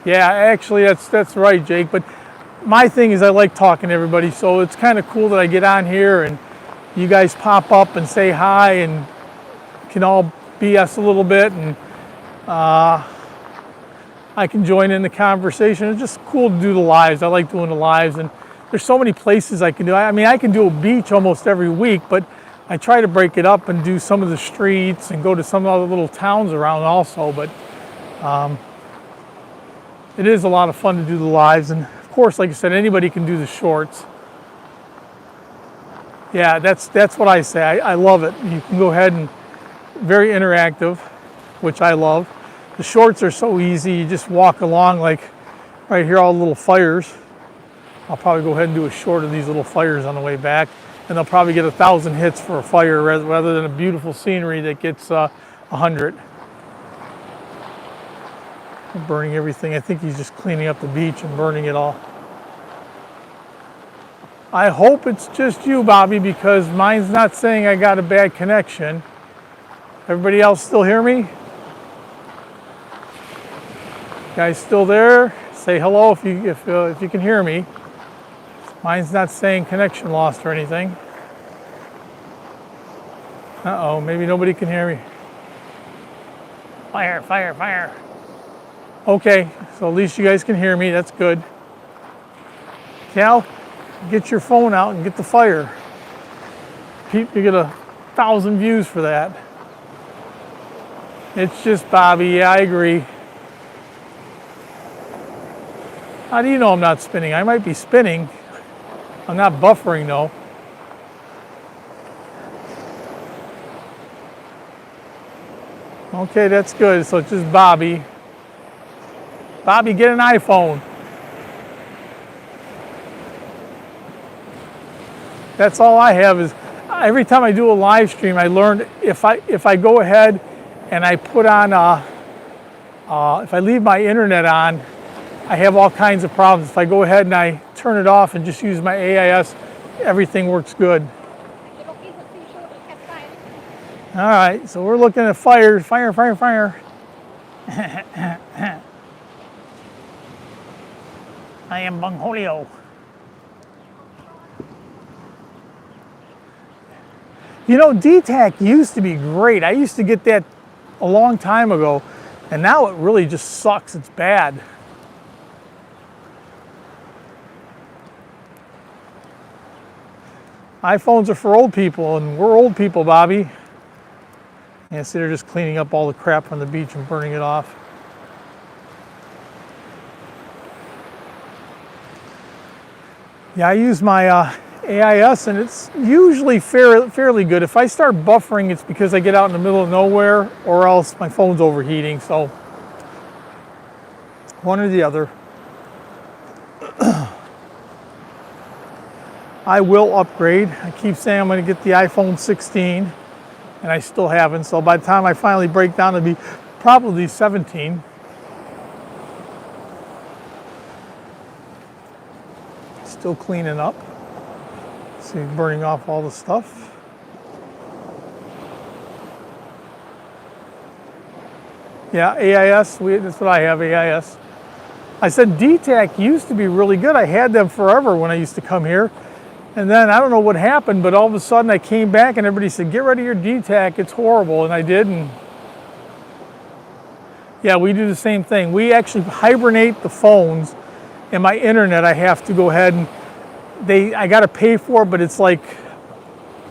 Yeah, actually that's right, Jake. But my thing is I like talking to everybody, so it's kind of cool that I get on here and you guys pop up and say hi and can all BS a little bit, and I can join in the conversation. It's just cool to do the lives. I like doing the lives, and there's so many places I can do. I mean, I can do a beach almost every week, but I try to break it up and do some of the streets and go to some other little towns around also. But it is a lot of fun to do the lives, and of course, like I said, anybody can do the shorts. Yeah, that's what I say. I love it. You can go ahead and very interactive, which I love. The shorts are so easy. You just walk along, like right here, all the little fires. I'll probably go ahead and do a short of these little fires on the way back, and they'll probably get 1,000 hits for a fire rather than a beautiful scenery that gets 100. Burning everything. I think he's just cleaning up the beach and burning it all. I hope it's just you, Bobby, because mine's not saying I got a bad connection. Everybody else still hear me? Guys still there? Say hello if you can hear me. Mine's not saying connection lost or anything. Uh-oh, maybe nobody can hear me. Fire, fire, fire. Okay, so at least you guys can hear me. That's good. Cal, Get your phone out and get the fire. You get 1,000 views for that. It's just Bobby. Yeah, I agree. How do you know I'm not spinning? I might be spinning. I'm not buffering though. Okay, that's good. So it's just Bobby. Bobby, get an iPhone. That's all I have is every time I do a live stream, I learned if I go ahead and I put on, if I leave my internet on, I have all kinds of problems. If I go ahead and I turn it off and just use my AIS, everything works good. All right, so we're looking at fire. I am Mauihowey. You know, DTAC used to be great. I used to get that a long time ago, and now it really just sucks. It's bad. iPhones are for old people, and we're old people, Bobby. Yeah, see, they're just cleaning up all the crap from the beach and burning it off. Yeah, I use my AIS, and it's usually fairly good. If I start buffering, it's because I get out in the middle of nowhere, or else my phone's overheating. So one or the other. I will upgrade. I keep saying I'm going to get the iPhone 16, and I still haven't. So by the time I finally break down, it'll be probably 17. Still cleaning up. See, burning off all the stuff. Yeah, AIS, that's what I have, AIS. I said DTAC used to be really good. I had them forever when I used to come here. And then I don't know what happened, but all of a sudden I came back and everybody said, get rid of your DTAC, it's horrible. And I did. And yeah, we do the same thing. We actually hibernate the phones, and my internet I have to go ahead and I got to pay for it, but it's like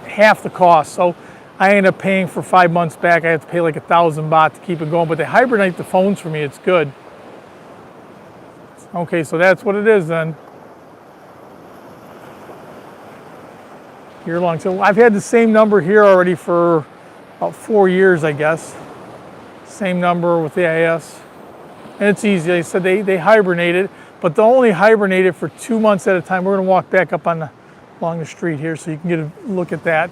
half the cost. So I end up paying for 5 months back. I have to pay like 1,000 baht to keep it going, but they hibernate the phones for me. It's good. Okay, so that's what it is then. Year long. So I've had the same number here already for about 4 years, I guess. Same number with the AIS. And it's easy. They said they hibernate it, but they'll only hibernate it for 2 months at a time. We're going to walk back up along the street here so you can get a look at that.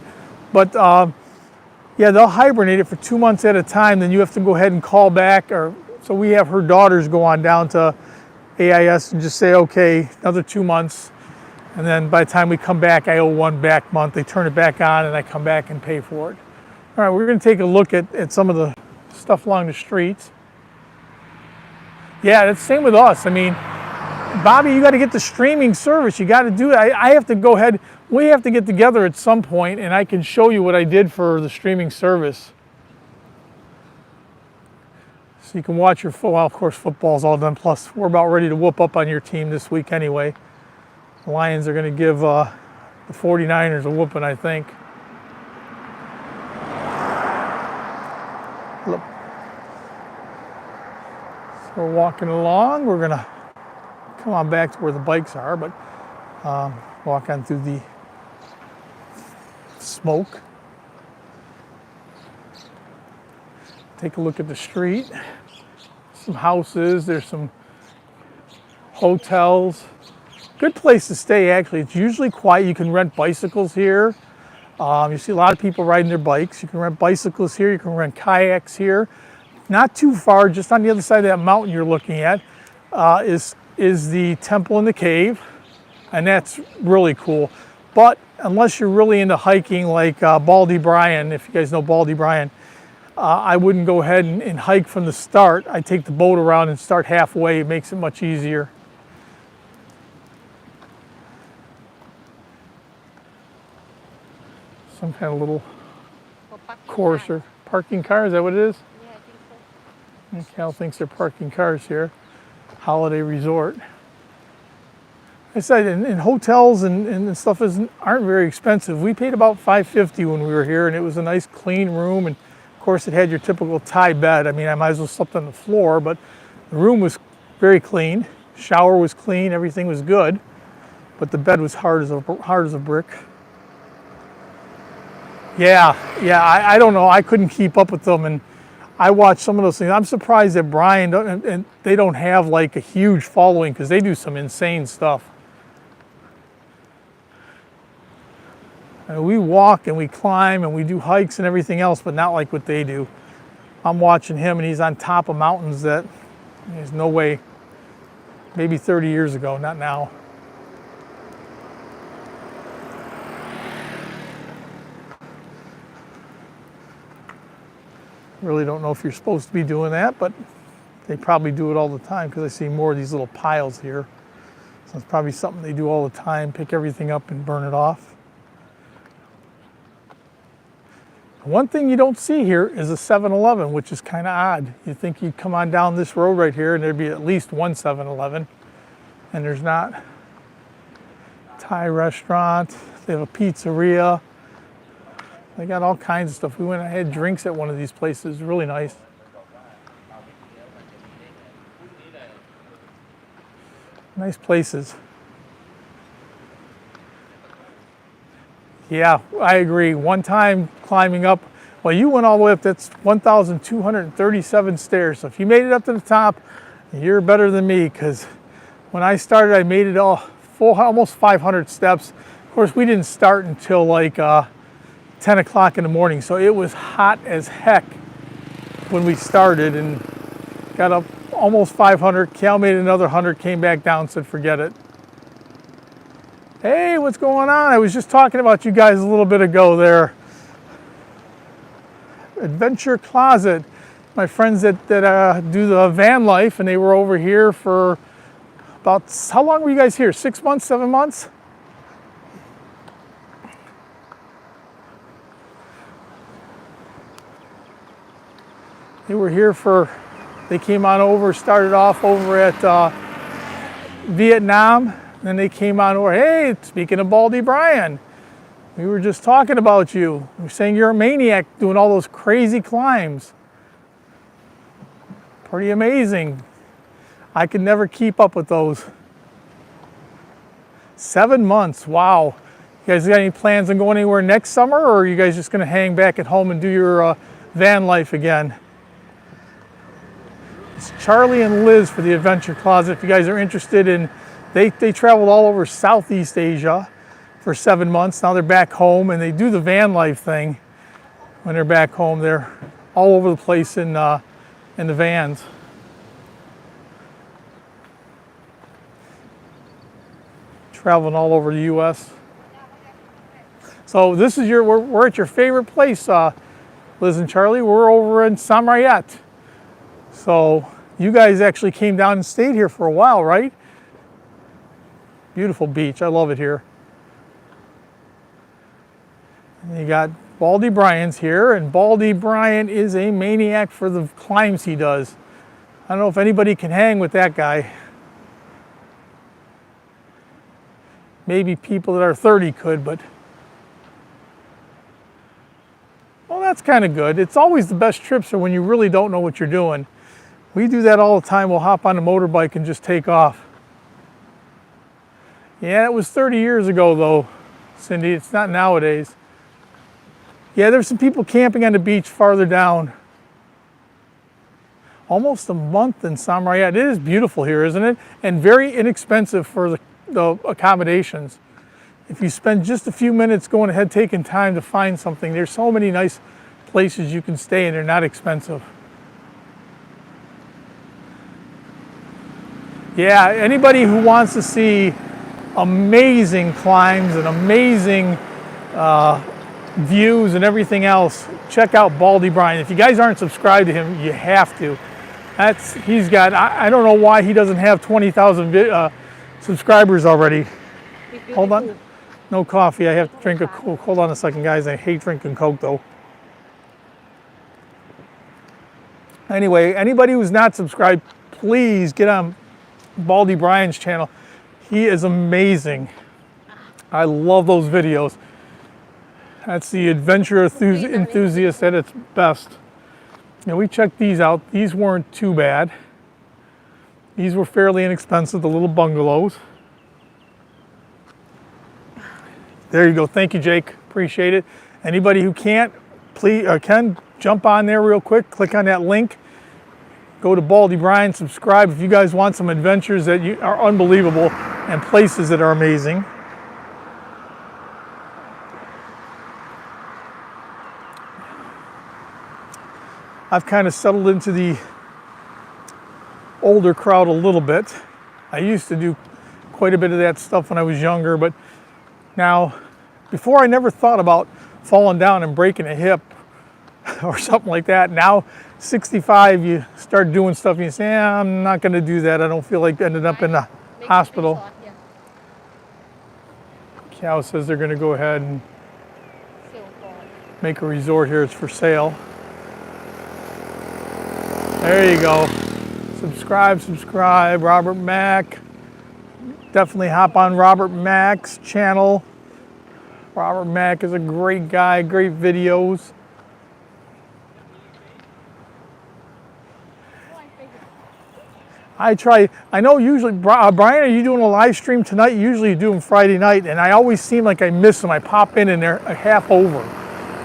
But yeah, they'll hibernate it for 2 months at a time. Then you have to go ahead and call back. So we have her daughters go on down to AIS and just say, okay, another 2 months. And then by the time we come back, I owe one back month. They turn it back on and I come back and pay for it. All right, we're going to take a look at some of the stuff along the streets. Yeah, it's the same with us. I mean, Bobby, you got to get the streaming service. You got to do it. I have to go ahead. We have to get together at some point, and I can show you what I did for the streaming service. So you can watch your well, of course, football's all done. Plus, we're about ready to whoop up on your team this week anyway. The Lions are going to give the 49ers a whooping, I think. Look. So we're walking along. We're going to come on back to where the bikes are, but walk on through the smoke. Take a look at the street. Some houses. There's some hotels. Good place to stay, actually. It's usually quiet. You can rent bicycles here. You see a lot of people riding their bikes. You can rent bicycles here. You can rent kayaks here. Not too far, just on the other side of that mountain you're looking at, is the temple in the cave, and that's really cool. But unless you're really into hiking like Baldy Brian, if you guys know Baldy Brian, I wouldn't go ahead and hike from the start. I take the boat around and start halfway. It makes it much easier. Some kind of little course or parking car, is that what it is? Yeah, I think so. Cal thinks they're parking cars here. Holiday resort. I said, and hotels and stuff aren't very expensive. We paid about $5.50 when we were here, and it was a nice clean room. And of course, it had your typical Thai bed. I mean, I might as well slept on the floor, but the room was very clean. Shower was clean. Everything was good, but the bed was hard as a brick. Yeah, I don't know. I couldn't keep up with them, and I watched some of those things. I'm surprised that Brian and they don't have like a huge following, because they do some insane stuff. And we walk and we climb and we do hikes and everything else, but not like what they do. I'm watching him, and he's on top of mountains that there's no way. Maybe 30 years ago, not now. Really don't know if you're supposed to be doing that, but they probably do it all the time, because I see more of these little piles here. So it's probably something they do all the time, pick everything up and burn it off. One thing you don't see here is a 7-Eleven, which is kind of odd. You'd think you'd come on down this road right here and there'd be at least one 7-Eleven, and there's not. Thai restaurant, they have a pizzeria. They got all kinds of stuff. We went and had drinks at one of these places, really nice. Nice places. Yeah, I agree. One time climbing up, well, you went all the way up, that's 1,237 stairs. So if you made it up to the top, you're better than me, because when I started, I made it almost 500 steps. Of course, we didn't start until like 10 o'clock in the morning, so it was hot as heck when we started, and got up almost 500. Cal made another 100, came back down, said forget it. Hey, what's going on? I was just talking about you guys a little bit ago there. Adventure Closet. My friends that do the van life, and they were over here for about, how long were you guys here? 6 months, 7 months? They were here they came on over, started off over at Vietnam. Then they came on over, hey, speaking of Baldy Brian, we were just talking about you. We were saying you're a maniac doing all those crazy climbs. Pretty amazing. I could never keep up with those. 7 months, wow. You guys got any plans on going anywhere next summer, or are you guys just gonna hang back at home and do your van life again? It's Charlie and Liz for the Adventure Closet. If you guys are interested in, they traveled all over Southeast Asia for 7 months. Now they're back home, and they do the van life thing. When they're back home, they're all over the place in the vans. Traveling all over the U.S. So this is we're at your favorite place, Liz and Charlie. We're over in Roi Yot. So you guys actually came down and stayed here for a while, right? Beautiful beach. I love it here. And you got Baldy Brian's here, and Baldy Brian is a maniac for the climbs he does. I don't know if anybody can hang with that guy. Maybe people that are 30 could, but well, that's kind of good. It's always the best trips are when you really don't know what you're doing. We do that all the time. We'll hop on a motorbike and just take off. Yeah, it was 30 years ago though, Cindy. It's not nowadays. Yeah, there's some people camping on the beach farther down. Almost a month in Roi Yot. It is beautiful here, isn't it? And very inexpensive for the accommodations. If you spend just a few minutes going ahead, taking time to find something, there's so many nice places you can stay, and they're not expensive. Yeah, anybody who wants to see amazing climbs and amazing views and everything else, check out Baldy Brian. If you guys aren't subscribed to him, you have to. He's got, I don't know why he doesn't have 20,000 subscribers already. Hold on. No coffee. I have to drink a Coke. Hold on a second, guys. I hate drinking Coke, though. Anyway, anybody who's not subscribed, please get on Baldy Brian's channel. He is amazing. I love those videos. That's the adventure enthusiast at its best. Now we checked these out. These weren't too bad. These were fairly inexpensive, the little bungalows. There you go. Thank you, Jake. Appreciate it. Anybody who can't, please can jump on there real quick. Click on that link. Go to Baldy Brian. Subscribe if you guys want some adventures that are unbelievable and places that are amazing. I've kind of settled into the older crowd a little bit. I used to do quite a bit of that stuff when I was younger, but now, before I never thought about falling down and breaking a hip or something like that. Now, 65, you start doing stuff and you say, I'm not going to do that. I don't feel like ending up in the hospital. Cow says they're going to go ahead and make a resort here. It's for sale. There you go. Subscribe, Robert Mack. Definitely hop on Robert Mack's channel. Robert Mack is a great guy, great videos. I know usually, Brian, are you doing a live stream tonight? Usually you do them Friday night, and I always seem like I miss them. I pop in and they're half over.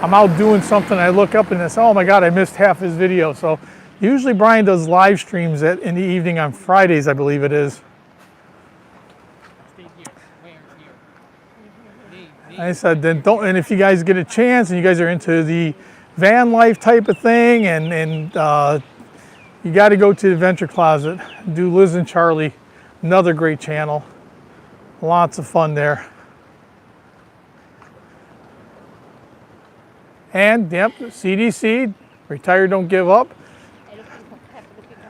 I'm out doing something, I look up and I say, oh my God, I missed half his video. So usually Brian does live streams in the evening on Fridays, I believe it is. I said, then don't, and if you guys get a chance and you guys are into the van life type of thing and you got to go to Adventure Closet, do Liz and Charlie, another great channel. Lots of fun there. And, yep, CDC, Retire Don't Give Up.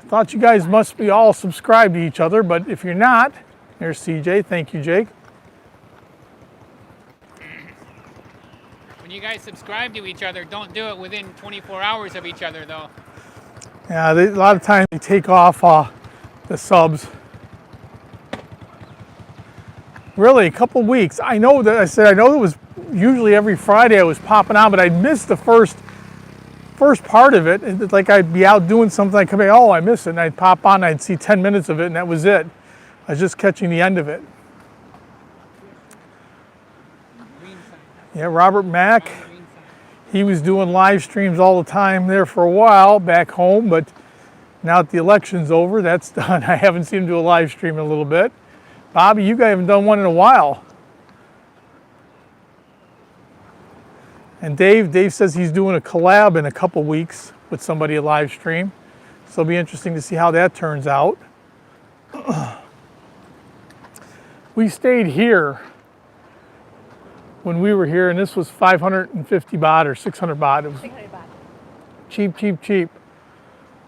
Thought you guys must be all subscribed to each other, but if you're not, there's CJ. Thank you, Jake. When you guys subscribe to each other, don't do it within 24 hours of each other, though. Yeah, a lot of times they take off the subs. Really, a couple weeks. I know that I know it was usually every Friday I was popping on, but I missed the first part of it. It's like I'd be out doing something, I'd come back, oh, I missed it, and I'd pop on, I'd see 10 minutes of it, and that was it. I was just catching the end of it. Yeah, Robert Mack. He was doing live streams all the time there for a while back home, but now that the election's over, that's done. I haven't seen him do a live stream in a little bit. Bobby, you guys haven't done one in a while. And Dave says he's doing a collab in a couple weeks with somebody, a live stream. So it'll be interesting to see how that turns out. We stayed here when we were here, and this was 550 baht or 600 baht. It was 600 baht. cheap, cheap, cheap.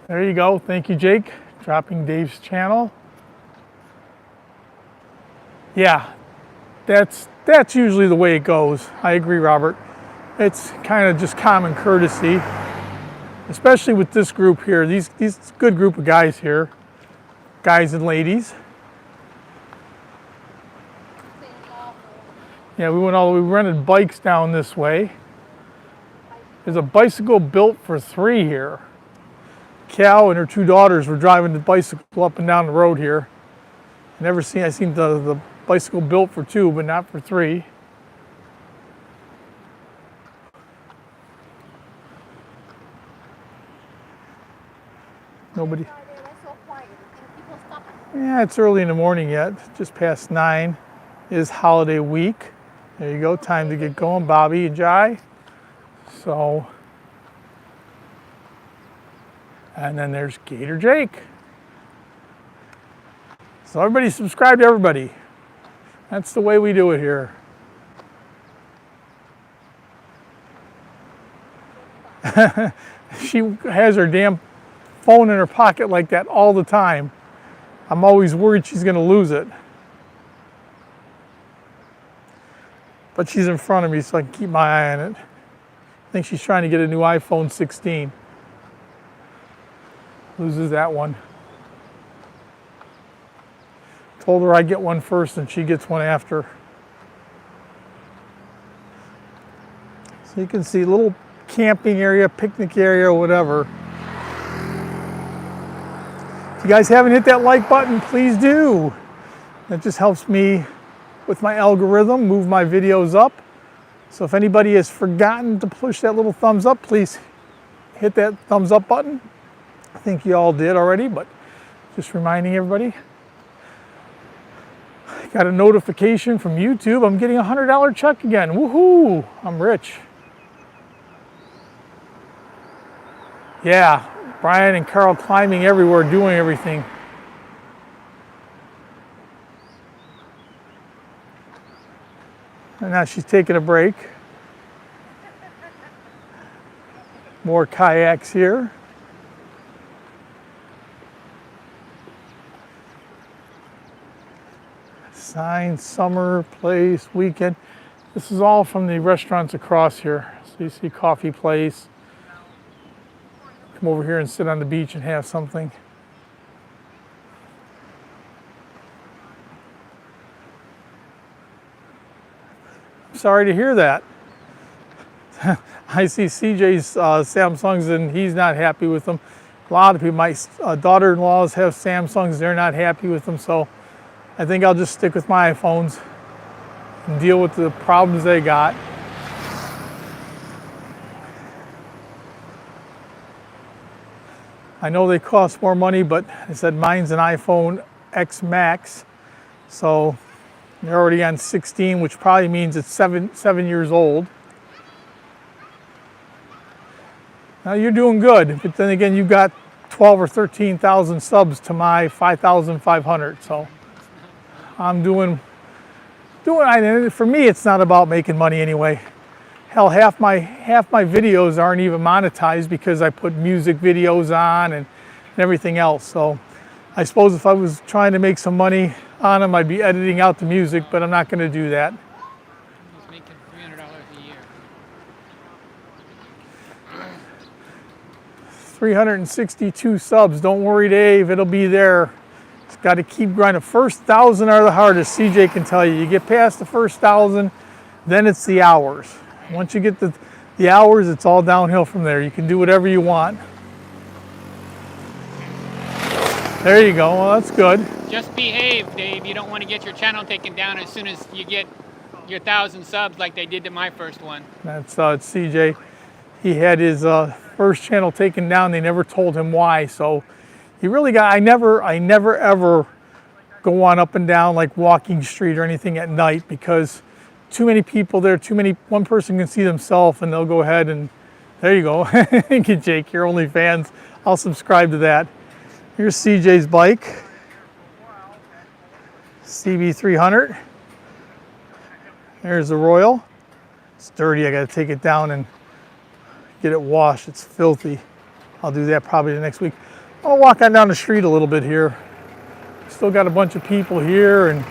There you go. Thank you, Jake. Dropping Dave's channel. Yeah, that's usually the way it goes. I agree, Robert. It's kind of just common courtesy, especially with this group here. These good group of guys here, guys and ladies. Yeah, we rented bikes down this way. There's a bicycle built for 3 here. Cal and her 2 daughters were driving the bicycle up and down the road here. I seen the bicycle built for 2, but not for 3. Nobody. Yeah, it's early in the morning yet. Just past 9 is holiday week. There you go, time to get going, Bobby and Jai. So, and then there's Gator Jake. So everybody subscribe to everybody. That's the way we do it here. She has her damn phone in her pocket like that all the time. I'm always worried she's gonna lose it. But she's in front of me so I can keep my eye on it. I think she's trying to get a new iPhone 16. Loses that one. Told her I'd get one first and she gets one after. So you can see a little camping area, picnic area, whatever. If you guys haven't hit that like button, please do. That just helps me with my algorithm, move my videos up. So if anybody has forgotten to push that little thumbs up, please hit that thumbs up button. I think you all did already, but just reminding everybody. I got a notification from YouTube. I'm getting a $100 check again. Woohoo! I'm rich. Yeah, Brian and Carol climbing everywhere, doing everything. And now she's taking a break. More kayaks here. Sign, summer, place, weekend. This is all from the restaurants across here. So you see coffee place. Come over here and sit on the beach and have something. Sorry to hear that. I see CJ's Samsungs and he's not happy with them. A lot of people, my daughter-in-laws have Samsungs, they're not happy with them, so I think I'll just stick with my iPhones and deal with the problems they got. I know they cost more money, but I said mine's an iPhone X Max, so they're already on 16, which probably means it's seven years old. Now you're doing good, but then again, you got 12 or 13,000 subs to my 5,500. So I'm doing. For me, it's not about making money anyway. Hell, half my videos aren't even monetized because I put music videos on and everything else. So I suppose if I was trying to make some money on them, I'd be editing out the music, but I'm not going to do that. He's making $300 a year. 362 subs. Don't worry, Dave. It'll be there. It's got to keep grinding. First 1,000 are the hardest. CJ can tell you. You get past the first 1,000, then it's the hours. Once you get the hours, it's all downhill from there. You can do whatever you want. There you go. Well, that's good. Just behave, Dave. You don't want to get your channel taken down as soon as you get your 1,000 subs like they did to my first one. That's CJ. He had his first channel taken down. They never told him why. So he really got. I never ever go on up and down like Walking Street or anything at night because too many people there. One person can see themselves and they'll go ahead and there you go. Get Jake, your OnlyFans. I'll subscribe to that. Here's CJ's bike. CB300. There's the Royal. It's dirty. I got to take it down and get it washed. It's filthy. I'll do that probably the next week. I'll walk on down the street a little bit here. Still got a bunch of people here and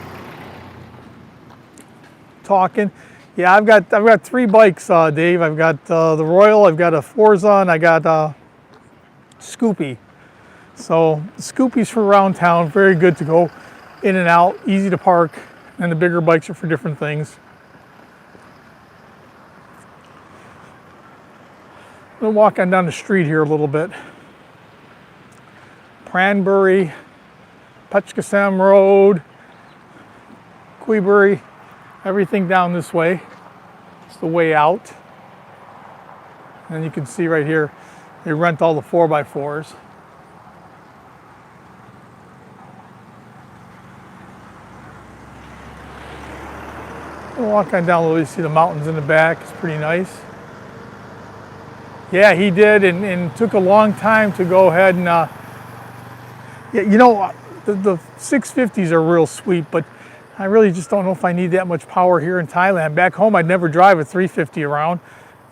talking. Yeah, I've got 3 bikes, Dave. I've got the Royal, I've got a Forza, and I got a Scoopy. So the Scoopy's for around town, very good to go in and out, easy to park, and the bigger bikes are for different things. I'm gonna walk on down the street here a little bit. Pranbury, Putchkasam Road, Queebury, everything down this way. It's the way out. And you can see right here, they rent all the 4x4s. We'll walk on down a little, you see the mountains in the back, it's pretty nice. Yeah, he did, and took a long time to go ahead and, yeah, you know, the 650s are real sweet, but I really just don't know if I need that much power here in Thailand. Back home, I'd never drive a 350 around,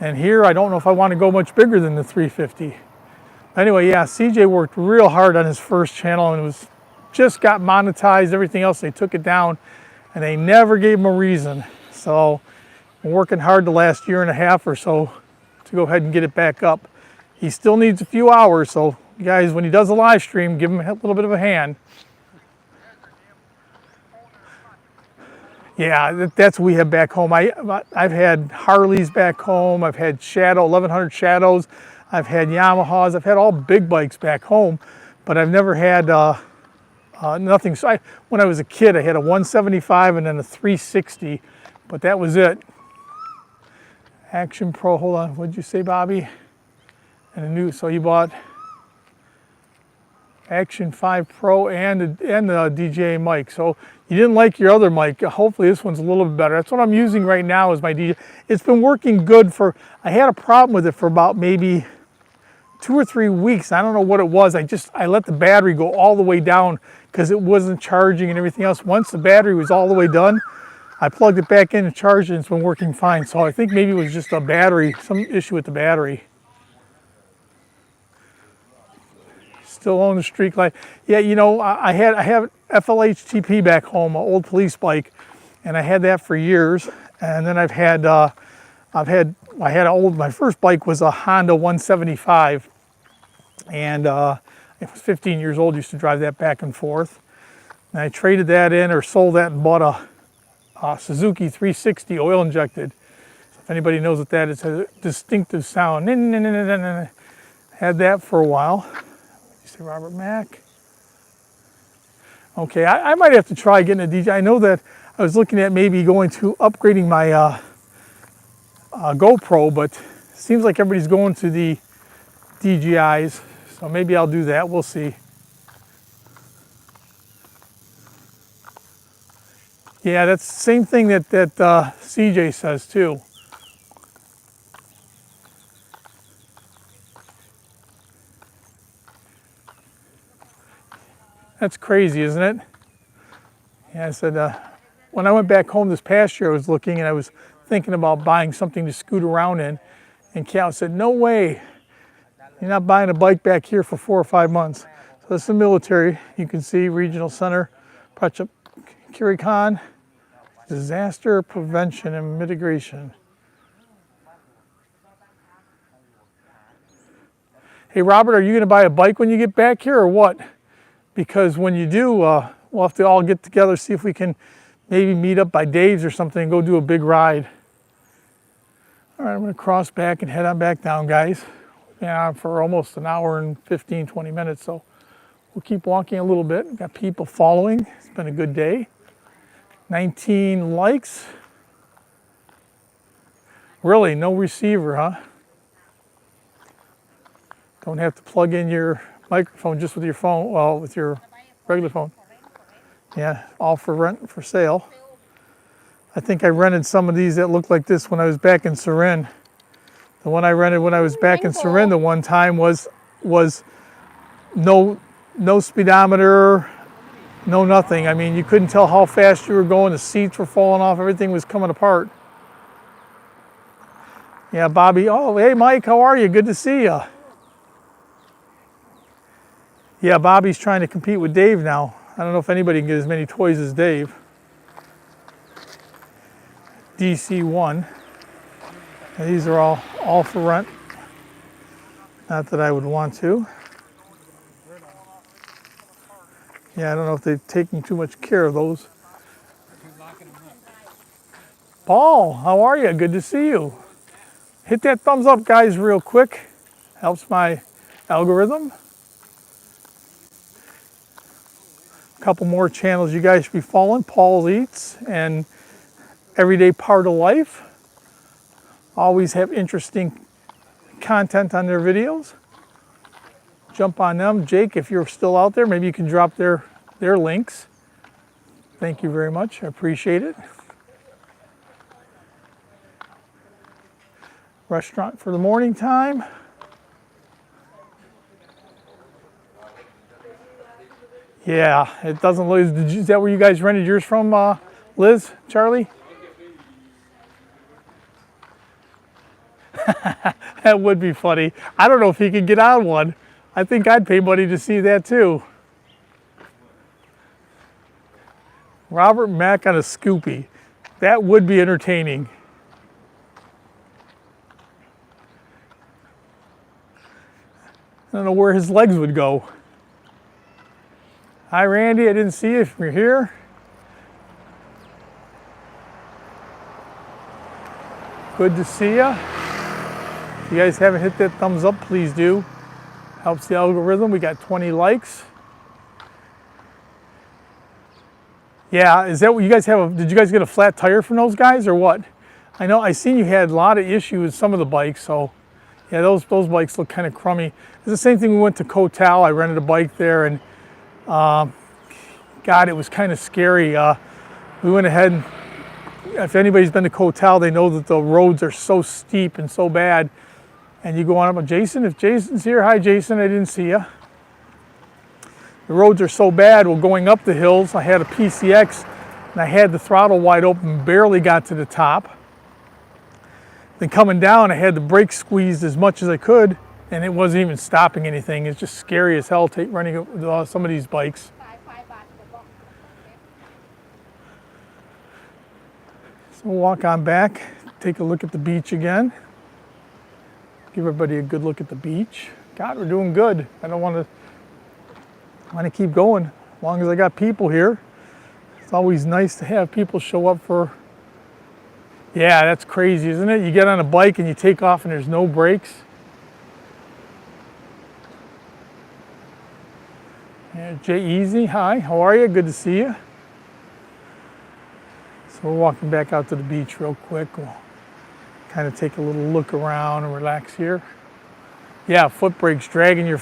and here I don't know if I want to go much bigger than the 350. Anyway, yeah, CJ worked real hard on his first channel, and it was just got monetized, everything else, they took it down, and they never gave him a reason. So I'm working hard the last year and a half or so to go ahead and get it back up. He still needs a few hours, so you guys, when he does a live stream, give him a little bit of a hand. Yeah, that's what we have back home. I've had Harleys back home. I've had 1100 Shadows. I've had Yamahas. I've had all big bikes back home, but I've never had nothing. So when I was a kid, I had a 175 and then a 360, but that was it. Action Pro, hold on, what'd you say, Bobby? And a new, so you bought Action 5 Pro and the DJI mic. So you didn't like your other mic. Hopefully this one's a little bit better. That's what I'm using right now is my DJI. It's been working good I had a problem with it for about maybe 2 or 3 weeks. I don't know what it was. I let the battery go all the way down because it wasn't charging and everything else. Once the battery was all the way done, I plugged it back in and charged it and it's been working fine. So I think maybe it was just a battery, some issue with the battery. Still own the Streak Light. Yeah, you know, I have FLHTP back home, an old police bike, and I had that for years. And then my first bike was a Honda 175, and it was 15 years old. Used to drive that back and forth. And I traded that in or sold that and bought a Suzuki 360 oil injected. So if anybody knows what that is, it's a distinctive sound. Had that for a while. Robert Mack. Okay, I might have to try getting a DJI. I know that I was looking at maybe going to upgrading my GoPro, but it seems like everybody's going to the DJIs, so maybe I'll do that. We'll see. Yeah, that's the same thing that CJ says too. That's crazy, isn't it? Yeah, I said, when I went back home this past year, I was looking and I was thinking about buying something to scoot around in. And Cal said, no way. You're not buying a bike back here for 4 or 5 months. So this is the military. You can see Regional Center, Kirikon, Disaster Prevention and Mitigation. Hey, Robert, are you going to buy a bike when you get back here or what? Because when you do, we'll have to all get together, see if we can maybe meet up by Dave's or something and go do a big ride. All right, I'm going to cross back and head on back down, guys. Yeah, for almost an hour and 15, 20 minutes, so we'll keep walking a little bit. We've got people following. It's been a good day. 19 likes. Really, no receiver, huh? Don't have to plug in your microphone just with your phone, well, with your regular phone. Yeah, all for rent, for sale. I think I rented some of these that looked like this when I was back in Surin. The one I rented when I was back in Surin the one time was no speedometer, no nothing. I mean, you couldn't tell how fast you were going. The seats were falling off. Everything was coming apart. Yeah, Bobby. Oh, hey, Mike, how are you? Good to see you. Yeah, Bobby's trying to compete with Dave now. I don't know if anybody can get as many toys as Dave. DC1. And these are all for rent. Not that I would want to. Yeah, I don't know if they've taken too much care of those. Paul, how are you? Good to see you. Hit that thumbs up, guys, real quick. Helps my algorithm. A couple more channels you guys should be following. Paul Eats and Everyday Part of Life. Always have interesting content on their videos. Jump on them. Jake, if you're still out there, maybe you can drop their links. Thank you very much. I appreciate it. Restaurant for the morning time. Yeah, it doesn't look. Is that where you guys rented yours from, Liz, Charlie? That would be funny. I don't know if he could get on one. I think I'd pay money to see that too. Robert Mack on a Scoopy. That would be entertaining. I don't know where his legs would go. Hi, Randy. I didn't see you if you're here. Good to see you. If you guys haven't hit that thumbs up, please do. Helps the algorithm. We got 20 likes. Yeah, is that what you guys have? Did you guys get a flat tire from those guys or what? I know I seen you had a lot of issues with some of the bikes, so yeah, those bikes look kind of crummy. It's the same thing. We went to Kotal. I rented a bike there, and God, it was kind of scary. We went ahead and if anybody's been to Kotal, they know that the roads are so steep and so bad. And you go on up with Jason. If Jason's here, hi Jason, I didn't see you. The roads are so bad. Well, going up the hills, I had a PCX and I had the throttle wide open, barely got to the top. Then coming down, I had the brakes squeezed as much as I could, and it wasn't even stopping anything. It's just scary as hell running some of these bikes. So we'll walk on back, take a look at the beach again. Give everybody a good look at the beach. God, we're doing good. I want to keep going as long as I got people here. It's always nice to have people show up for. Yeah, that's crazy, isn't it? You get on a bike and you take off and there's no brakes. Yeah, Jay Easy, hi, how are you? Good to see you. So we're walking back out to the beach real quick. We'll kind of take a little look around and relax here. Yeah, foot brakes, dragging your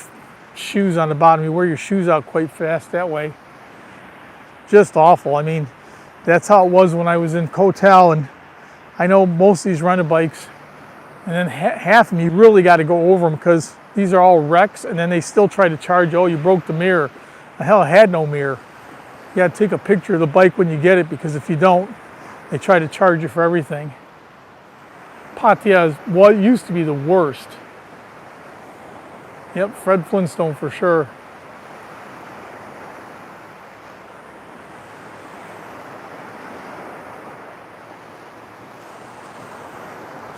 shoes on the bottom. You wear your shoes out quite fast that way. Just awful. I mean, that's how it was when I was in Kotal, and I know most of these rental bikes, and then half of them, you really got to go over them because these are all wrecks, and then they still try to charge you, oh, you broke the mirror. The hell, I had no mirror. You got to take a picture of the bike when you get it, because if you don't, they try to charge you for everything. Pattaya is what used to be the worst. Yep, Fred Flintstone for sure.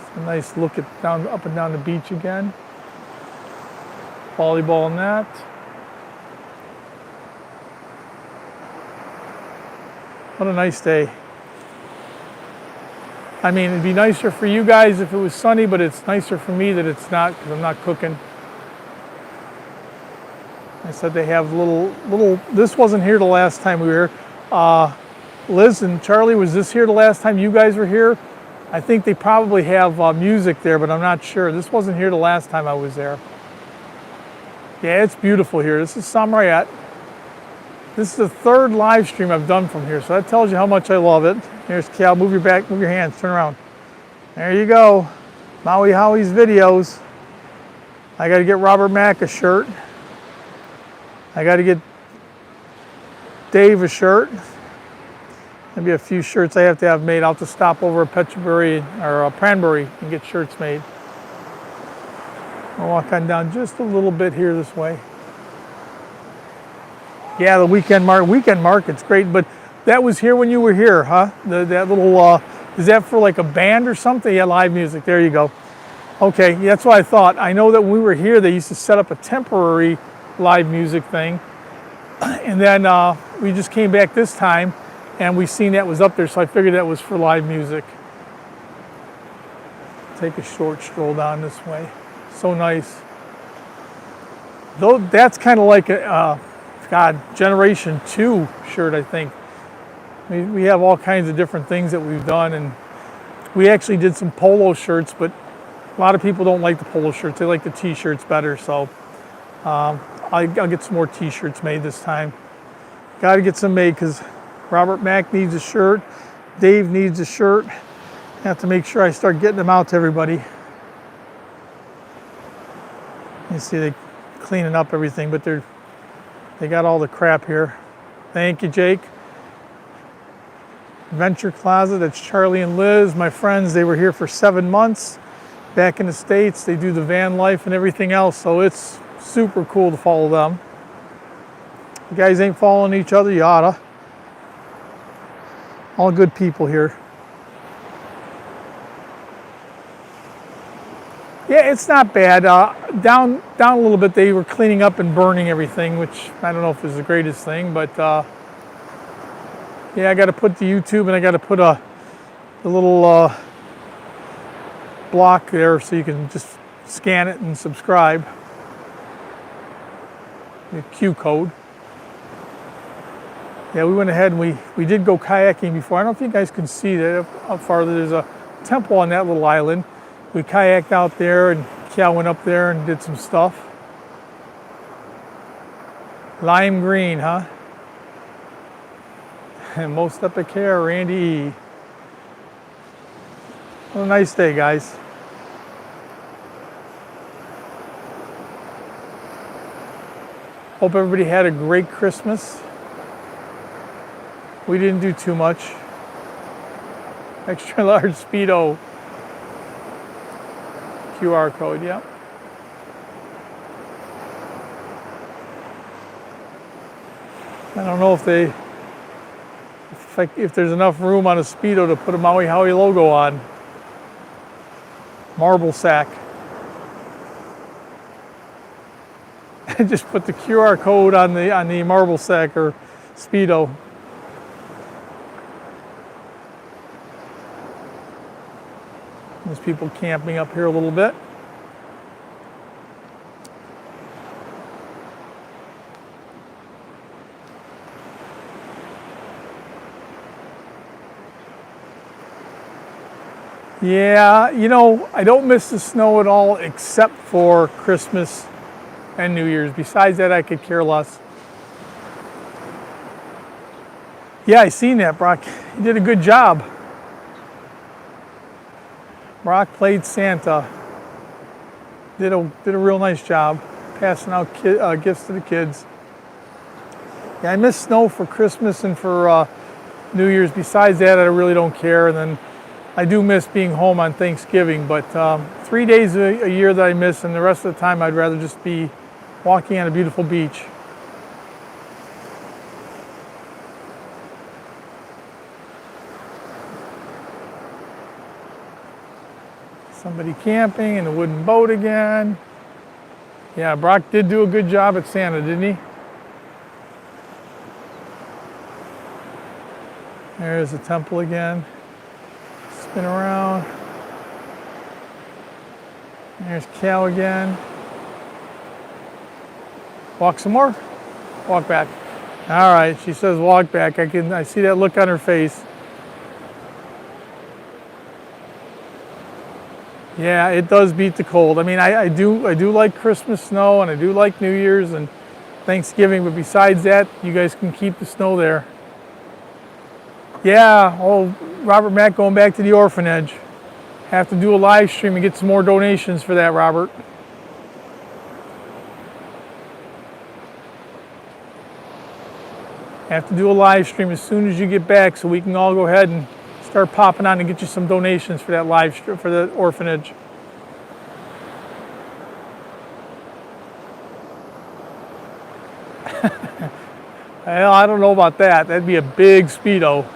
It's a nice look at up and down the beach again. Volleyball net. What a nice day. I mean, it'd be nicer for you guys if it was sunny, but it's nicer for me that it's not, because I'm not cooking. I said they have little, this wasn't here the last time we were here. Liz and Charlie, was this here the last time you guys were here? I think they probably have music there, but I'm not sure. This wasn't here the last time I was there. Yeah, it's beautiful here. This is Roi Yot. This is the third live stream I've done from here, so that tells you how much I love it. Here's Cal, move your back, move your hands, turn around. There you go. Mauihowey's videos. I got to get Robert Mack a shirt. I got to get Dave a shirt. Maybe a few shirts I have to have made. I'll have to stop over at Petrabury or Pranbury and get shirts made. I'll walk on down just a little bit here this way. Yeah, the weekend market's great, but that was here when you were here, huh? That little, is that for like a band or something? Yeah, live music, there you go. Okay, yeah, that's what I thought. I know that when we were here, they used to set up a temporary live music thing. And then we just came back this time and we seen that was up there, so I figured that was for live music. Take a short stroll down this way. So nice. Though that's kind of like a, Generation 2 shirt, I think. We have all kinds of different things that we've done, and we actually did some polo shirts, but a lot of people don't like the polo shirts. They like the t-shirts better, so I'll get some more t-shirts made this time. Got to get some made because Robert Mack needs a shirt. Dave needs a shirt. I have to make sure I start getting them out to everybody. You see, they're cleaning up everything, but they got all the crap here. Thank you, Jake. Venture Closet, that's Charlie and Liz, my friends. They were here for 7 months back in the States. They do the van life and everything else, so it's super cool to follow them. You guys ain't following each other, you oughta. All good people here. Yeah, it's not bad. Down a little bit, they were cleaning up and burning everything, which I don't know if is the greatest thing, but yeah, I got to put the YouTube and I got to put the little block there so you can just scan it and subscribe. The Q code. Yeah, we went ahead and we did go kayaking before. I don't know if you guys can see that up farther. There's a temple on that little island. We kayaked out there, and Cal went up there and did some stuff. Lime green, huh? And most epic hair, Randy E. What a nice day, guys. Hope everybody had a great Christmas. We didn't do too much. Extra large Speedo. QR code, yeah. I don't know if there's enough room on a Speedo to put a Mauihowey logo on. Marble sack. Just put the QR code on the marble sack or Speedo. There's people camping up here a little bit. Yeah, you know, I don't miss the snow at all except for Christmas and New Year's. Besides that, I could care less. Yeah, I seen that, Brock. You did a good job. Brock played Santa. Did a real nice job passing out gifts to the kids. Yeah, I miss snow for Christmas and for New Year's. Besides that, I really don't care. And then I do miss being home on Thanksgiving, but 3 days a year that I miss, and the rest of the time I'd rather just be walking on a beautiful beach. Somebody camping in a wooden boat again. Yeah, Brock did do a good job at Santa, didn't he? There's the temple again. Spin around. There's Cal again. Walk some more. Walk back. All right, she says walk back. I see that look on her face. Yeah, it does beat the cold. I mean, I do like Christmas snow, and I do like New Year's and Thanksgiving, but besides that, you guys can keep the snow there. Yeah, oh, Robert Mack going back to the orphanage. Have to do a live stream and get some more donations for that, Robert. Have to do a live stream as soon as you get back so we can all go ahead and start popping on and get you some donations for that live stream for the orphanage. Well, I don't know about that. That'd be a big Speedo.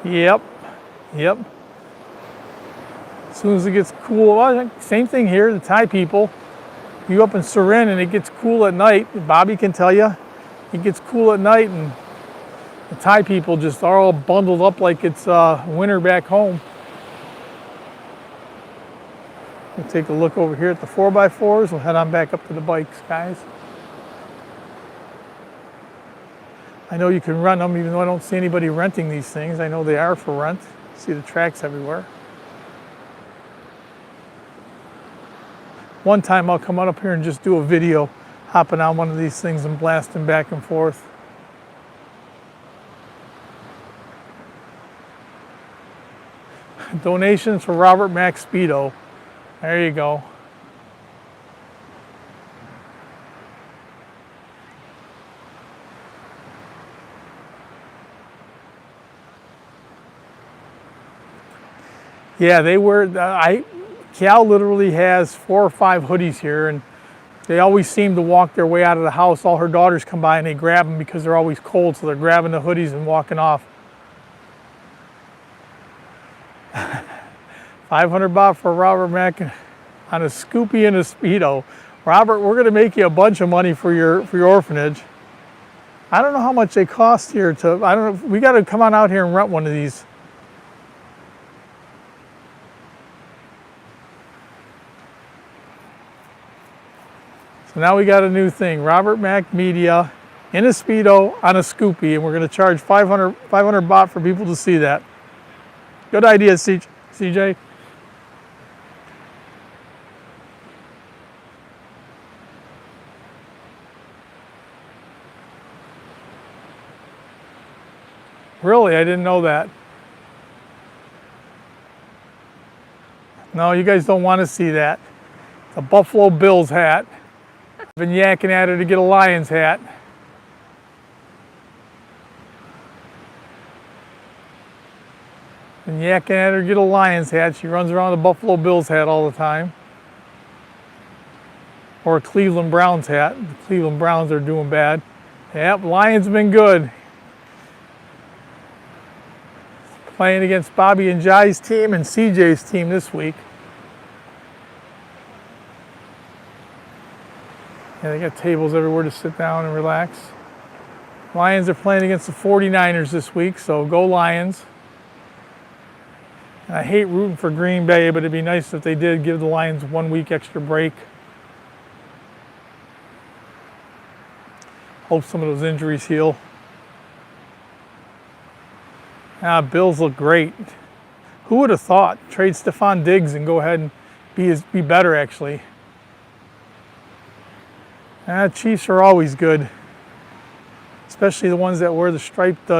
Yep. As soon as it gets cool, well, same thing here, the Thai people. You up in Surin and it gets cool at night. Bobby can tell you, it gets cool at night and the Thai people just are all bundled up like it's winter back home. We'll take a look over here at the 4x4s. We'll head on back up to the bikes, guys. I know you can rent them, even though I don't see anybody renting these things. I know they are for rent. See the tracks everywhere. One time I'll come on up here and just do a video hopping on one of these things and blasting back and forth. Donations for Robert Mack Speedo. There you go. Yeah, they were. Cal literally has 4 or 5 hoodies here, and they always seem to walk their way out of the house. All her daughters come by and they grab them because they're always cold, so they're grabbing the hoodies and walking off. 500 baht for Robert Mack on a Scoopy and a Speedo. Robert, we're going to make you a bunch of money for your orphanage. I don't know how much they cost here to, I don't know, we got to come on out here and rent one of these. So now we got a new thing, Robert Mack Media in a Speedo on a Scoopy, and we're going to charge 500 baht for people to see that. Good idea, CJ. Really, I didn't know that. No, you guys don't want to see that. It's a Buffalo Bills hat. I've been yakking at her to get a Lions hat. Been yakking at her to get a Lions hat. She runs around with a Buffalo Bills hat all the time. Or a Cleveland Browns hat. The Cleveland Browns are doing bad. Yep, Lions have been good. Playing against Bobby and Jai's team and CJ's team this week. Yeah, they got tables everywhere to sit down and relax. Lions are playing against the 49ers this week, so go Lions. And I hate rooting for Green Bay, but it'd be nice if they did give the Lions 1 week extra break. Hope some of those injuries heal. Bills look great. Who would have thought? Trade Stephon Diggs and go ahead and be better, actually. Chiefs are always good, especially the ones that wear the striped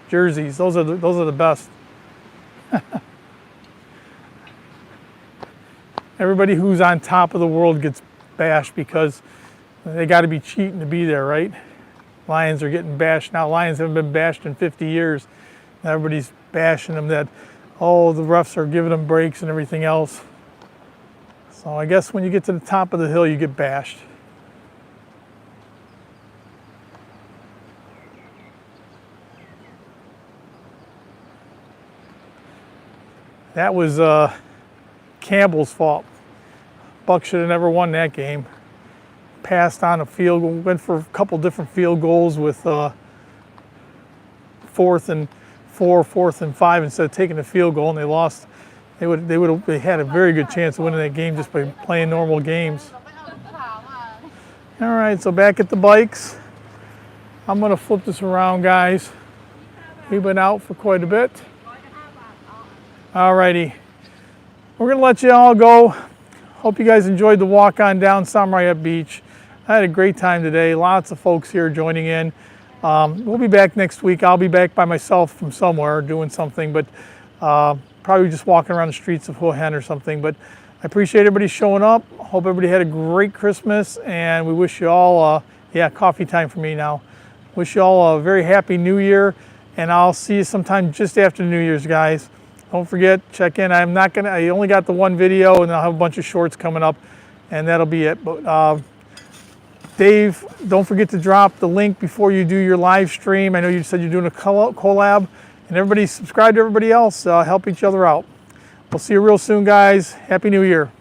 jerseys. Those are the best. Everybody who's on top of the world gets bashed because they got to be cheating to be there, right? Lions are getting bashed now. Lions haven't been bashed in 50 years. Everybody's bashing them that, oh, the refs are giving them breaks and everything else. So I guess when you get to the top of the hill, you get bashed. That was Campbell's fault. Buck should have never won that game. Passed on a field goal, went for a couple different field goals with 4th and 4, 4th and 5 instead of taking a field goal, and they lost. They had a very good chance of winning that game just by playing normal games. All right, so back at the bikes. I'm gonna flip this around, guys. We've been out for quite a bit. Alrighty, we're gonna let you all go. Hope you guys enjoyed the walk on down Samurai Yot Beach. I had a great time today. Lots of folks here joining in. We'll be back next week. I'll be back by myself from somewhere doing something, but probably just walking around the streets of Hua Hin or something. But I appreciate everybody showing up. Hope everybody had a great Christmas, and we wish you all, coffee time for me now. Wish you all a very happy New Year, and I'll see you sometime just after New Year's, guys. Don't forget, check in. I only got the one video, and I'll have a bunch of shorts coming up, and that'll be it. But Dave, don't forget to drop the link before you do your live stream. I know you said you're doing a collab, and everybody subscribe to everybody else. Help each other out. We'll see you real soon, guys. Happy New Year.